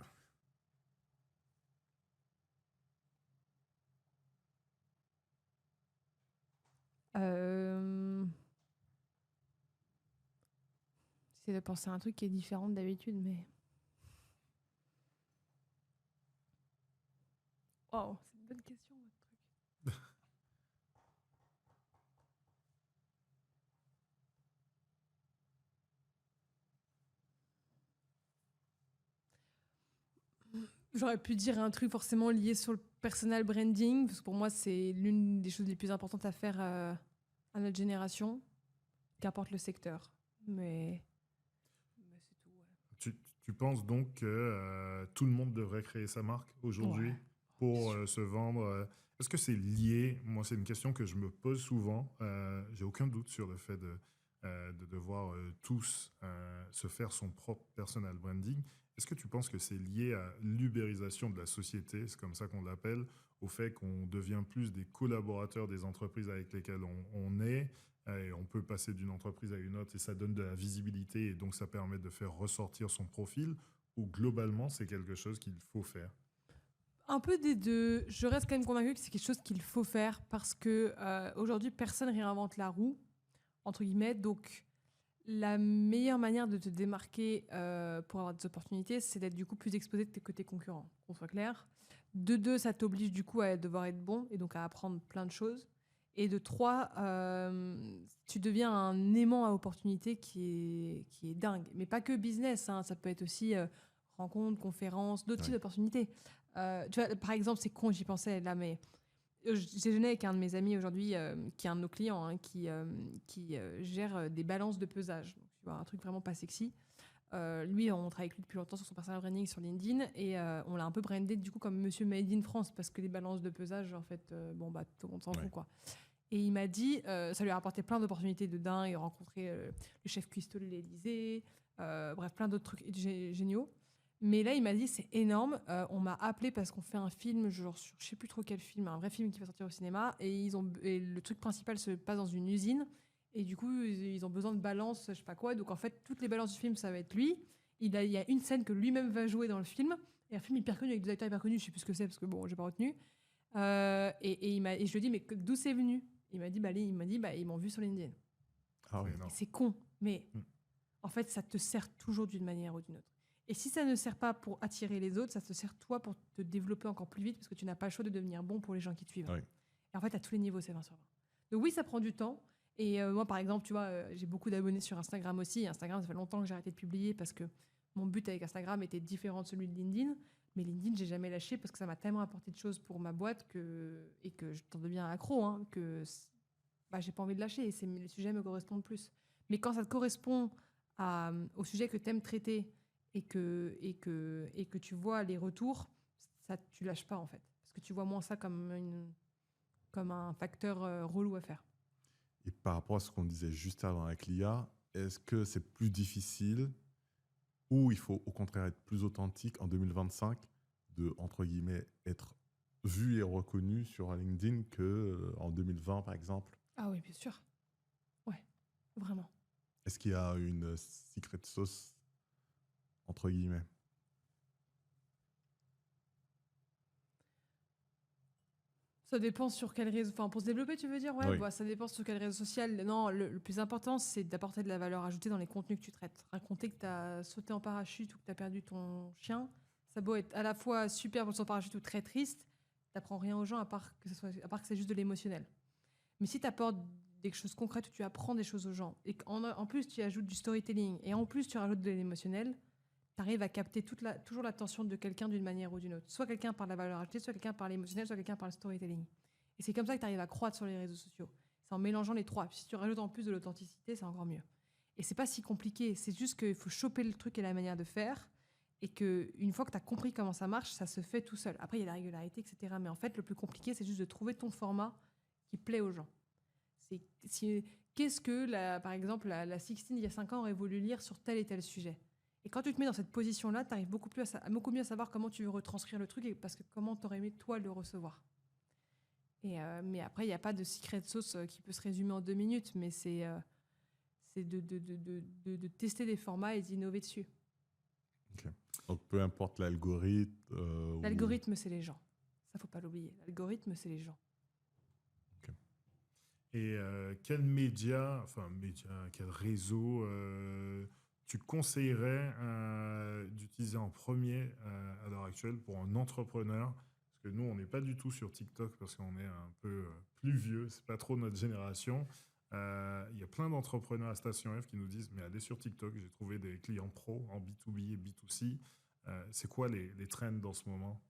J'essaie de penser à un truc qui est différent d'habitude, mais... Wow, c'est une bonne question, votre truc. J'aurais pu dire un truc forcément lié sur le personal branding, parce que pour moi, c'est l'une des choses les plus importantes à faire à notre génération, qu'importe le secteur. Mais c'est tout, ouais. Tu penses donc que tout le monde devrait créer sa marque aujourd'hui Ouais, pour bien sûr. se vendre Est-ce que c'est lié? Moi, c'est une question que je me pose souvent. J'ai aucun doute sur le fait de devoir tous se faire son propre personal branding. Est-ce que tu penses que c'est lié à l'ubérisation de la société, c'est comme ça qu'on l'appelle, au fait qu'on devient plus des collaborateurs des entreprises avec lesquelles on est, et on peut passer d'une entreprise à une autre et ça donne de la visibilité et donc ça permet de faire ressortir son profil, ou globalement c'est quelque chose qu'il faut faire? Un peu des deux. Je reste quand même convaincue que c'est quelque chose qu'il faut faire parce que aujourd'hui, personne ne réinvente la roue, entre guillemets. Donc, la meilleure manière de te démarquer pour avoir des opportunités, c'est d'être du coup plus exposé que tes concurrents, qu'on soit clair. De deux, ça t'oblige du coup à devoir être bon et donc à apprendre plein de choses. Et de trois, tu deviens un aimant à opportunités qui est dingue. Mais pas que business, hein, ça peut être aussi rencontres, conférences, d'autres types d'opportunités. Tu vois, par exemple, c'est con, j'y pensais là, mais j'ai déjeuné avec un de mes amis aujourd'hui, qui est un de nos clients, hein, qui gère des balances de pesage. Donc, tu vois, un truc vraiment pas sexy. Lui, on travaille avec lui depuis longtemps sur son personal branding sur LinkedIn et on l'a un peu brandé du coup comme Monsieur Made in France parce que les balances de pesage, en fait, bon bah tout le monde s'en fout quoi. Et il m'a dit, ça lui a apporté plein d'opportunités de dingue. Il a rencontré le chef cuistot de l'Élysée, bref, plein d'autres trucs géniaux. Mais là, il m'a dit, c'est énorme. On m'a appelé parce qu'on fait un film, genre sur je sais plus trop quel film, un vrai film qui va sortir au cinéma. Et le truc principal se passe dans une usine. Et du coup, ils ont besoin de balances, je sais pas quoi. Donc en fait, toutes les balances du film, ça va être lui. Il y a une scène que lui-même va jouer dans le film. Et un film hyper connu, avec des acteurs hyper connus. Je sais plus ce que c'est parce que bon, j'ai pas retenu. Et je lui ai dit, mais d'où c'est venu? Il m'a dit, ils m'ont vu sur LinkedIn. Ah oui. C'est énorme. C'est con, mais Mm. en fait, ça te sert toujours d'une manière ou d'une autre. Et si ça ne sert pas pour attirer les autres, ça te sert toi pour te développer encore plus vite parce que tu n'as pas le choix de devenir bon pour les gens qui te suivent. Oui. Et en fait, à tous les niveaux, c'est 20 sur 20. Donc oui, ça prend du temps. Et moi, par exemple, tu vois, j'ai beaucoup d'abonnés sur Instagram aussi. Instagram, ça fait longtemps que j'ai arrêté de publier parce que mon but avec Instagram était différent de celui de LinkedIn. Mais LinkedIn, j'ai jamais lâché parce que ça m'a tellement apporté de choses pour ma boîte et que je t'en deviens accro, hein, que j'ai pas envie de lâcher. Et les sujets me correspondent plus. Mais quand ça te correspond au sujet que tu aimes traiter et que tu vois les retours, ça, tu lâches pas en fait. Parce que tu vois moins ça comme un facteur relou à faire. Et par rapport à ce qu'on disait juste avant avec l'IA, est-ce que c'est plus difficile ou il faut au contraire être plus authentique en 2025 de, entre guillemets, être vu et reconnu sur LinkedIn qu'en 2020 par exemple? Ah oui, bien sûr. Ouais, vraiment. Est-ce qu'il y a une secret sauce, entre guillemets? Ça dépend sur quel réseau. Enfin, pour se développer, tu veux dire? Ouais, Oui. bah, ça dépend sur quel réseau social. Non, le plus important, c'est d'apporter de la valeur ajoutée dans les contenus que tu traites. Raconter que tu as sauté en parachute ou que tu as perdu ton chien, ça peut être à la fois super pour son parachute ou très triste. T'apprends rien aux gens à part que c'est juste de l'émotionnel. Mais si tu apportes des choses concrètes où tu apprends des choses aux gens et qu'en plus tu ajoutes du storytelling et en plus tu rajoutes de l'émotionnel, tu arrives à capter toujours l'attention de quelqu'un d'une manière ou d'une autre. Soit quelqu'un par la valeur ajoutée, soit quelqu'un par l'émotionnel, soit quelqu'un par le storytelling. Et c'est comme ça que tu arrives à croître sur les réseaux sociaux. C'est en mélangeant les trois. Puis si tu rajoutes en plus de l'authenticité, c'est encore mieux. Et c'est pas si compliqué, c'est juste qu'il faut choper le truc et la manière de faire. Et qu'une fois que tu as compris comment ça marche, ça se fait tout seul. Après, il y a la régularité, etc. Mais en fait, le plus compliqué, c'est juste de trouver ton format qui plaît aux gens. Qu'est-ce que, par exemple, la Sixtine, il y a 5 ans, aurait voulu lire sur tel et tel sujet? Et quand tu te mets dans cette position-là, tu arrives beaucoup mieux à savoir comment tu veux retranscrire le truc et parce que comment tu aurais aimé, toi, le recevoir. Mais après, il n'y a pas de secret sauce qui peut se résumer en 2 minutes, mais c'est de tester des formats et d'innover dessus. Donc peu importe l'algorithme. L'algorithme, c'est les gens. Ça, faut pas l'oublier. L'algorithme, c'est les gens. Et quel média, quel réseau tu conseillerais d'utiliser en premier à l'heure actuelle pour un entrepreneur? Parce que nous, on n'est pas du tout sur TikTok parce qu'on est un peu plus vieux, c'est pas trop notre génération. Il y a plein d'entrepreneurs à Station F qui nous disent, mais allez sur TikTok, j'ai trouvé des clients pro en B2B et B2C. C'est quoi les trends dans ce moment?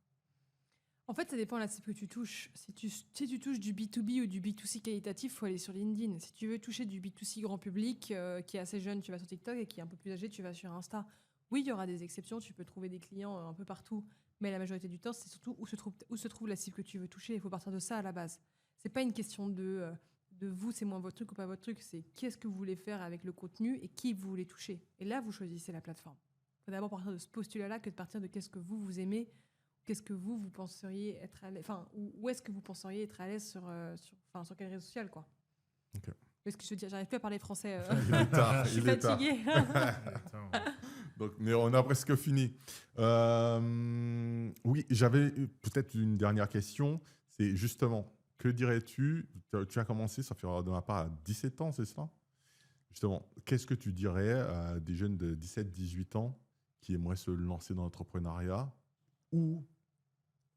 En fait, ça dépend de la cible que tu touches. Si tu touches du B2B ou du B2C qualitatif, il faut aller sur LinkedIn. Si tu veux toucher du B2C grand public, qui est assez jeune, tu vas sur TikTok, et qui est un peu plus âgé, tu vas sur Insta. Oui, il y aura des exceptions, tu peux trouver des clients un peu partout, mais la majorité du temps, c'est surtout où se trouve la cible que tu veux toucher. Il faut partir de ça à la base. C'est pas une question de de vous, c'est moins votre truc ou pas votre truc. C'est qu'est-ce que vous voulez faire avec le contenu et qui vous voulez toucher. Et là, vous choisissez la plateforme. Il faut d'abord partir de ce postulat-là que de partir de qu'est-ce que vous aimez, qu'est-ce que vous penseriez être à l'aise, enfin, où est-ce que vous penseriez être à l'aise sur quel réseau social, quoi. Ok. Est-ce que je veux dire, j'arrive plus à parler français. Il est tard. Je suis il est tard. fatiguée. Attends. Donc, mais on a presque fini. Oui, j'avais peut-être une dernière question. C'est justement, que dirais-tu? Tu as commencé, ça fait de ma part à 17 ans, c'est ça? Justement, qu'est-ce que tu dirais à des jeunes de 17-18 ans qui aimeraient se lancer dans l'entrepreneuriat? Ou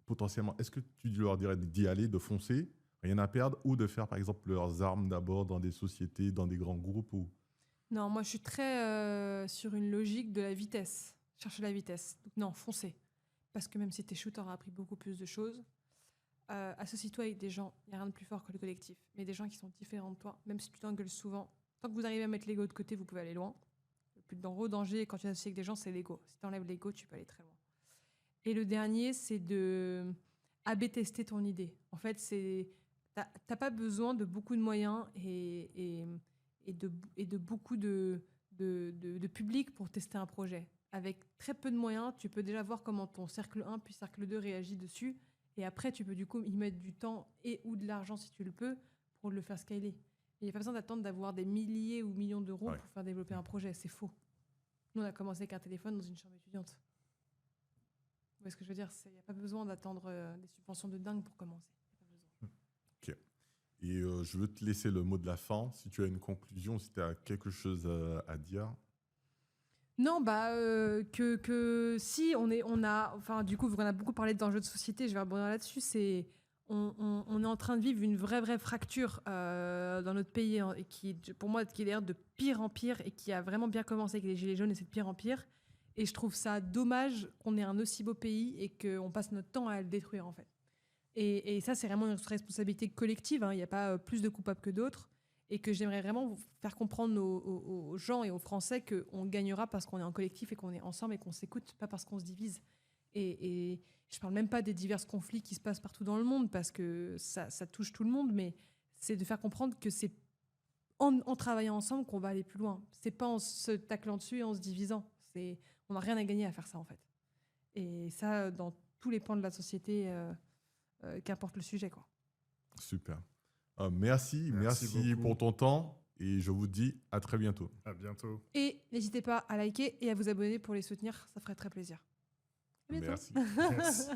potentiellement, est-ce que tu leur dirais d'y aller, de foncer, rien à perdre, ou de faire par exemple leurs armes d'abord dans des sociétés, dans des grands groupes ou... Non, moi je suis très sur une logique de la vitesse. Chercher la vitesse. Donc, non, foncez. Parce que même si t'es chou, t'auras appris beaucoup plus de choses. Associe-toi avec des gens. Il n'y a rien de plus fort que le collectif. Mais des gens qui sont différents de toi, même si tu t'engueules souvent. Tant que vous arrivez à mettre l'ego de côté, vous pouvez aller loin. Le plus gros danger quand tu t'associes avec des gens, c'est l'ego. Si tu enlèves l'ego, tu peux aller très loin. Et le dernier, c'est de A/B tester ton idée. En fait, t'as pas besoin de beaucoup de moyens et de beaucoup de public pour tester un projet. Avec très peu de moyens, tu peux déjà voir comment ton cercle 1 puis cercle 2 réagit dessus. Et après, tu peux du coup y mettre du temps et ou de l'argent, si tu le peux, pour le faire scaler. Il n'y a pas besoin d'attendre d'avoir des milliers ou millions d'euros pour faire développer un projet. C'est faux. Nous, on a commencé avec un téléphone dans une chambre étudiante. Vous voyez ce que je veux dire? Il n'y a pas besoin d'attendre des subventions de dingue pour commencer. Ok. Et je veux te laisser le mot de la fin. Si tu as une conclusion, si tu as quelque chose à dire. Non, que si enfin, du coup, on a beaucoup parlé d'enjeux de société, je vais rebondir là-dessus, on est en train de vivre une vraie fracture dans notre pays, hein, et pour moi, qui est d'ailleurs de pire en pire et qui a vraiment bien commencé avec les Gilets jaunes et c'est de pire en pire. Et je trouve ça dommage qu'on ait un aussi beau pays et qu'on passe notre temps à le détruire, en fait. Et ça, c'est vraiment une responsabilité collective, hein. Il n'y a pas plus de coupables que d'autres. Et que j'aimerais vraiment faire comprendre aux gens et aux Français qu'on gagnera parce qu'on est en collectif et qu'on est ensemble et qu'on s'écoute, pas parce qu'on se divise. Et je parle même pas des divers conflits qui se passent partout dans le monde parce que ça touche tout le monde, mais c'est de faire comprendre que c'est en travaillant ensemble qu'on va aller plus loin. C'est pas en se taclant dessus et en se divisant. On n'a rien à gagner à faire ça, en fait. Et ça, dans tous les pans de la société, qu'importe le sujet, quoi. Super. Merci beaucoup. pour ton temps et je vous dis à très bientôt. À bientôt. Et n'hésitez pas à liker et à vous abonner pour les soutenir, ça ferait très plaisir. À bientôt. Merci. Yes.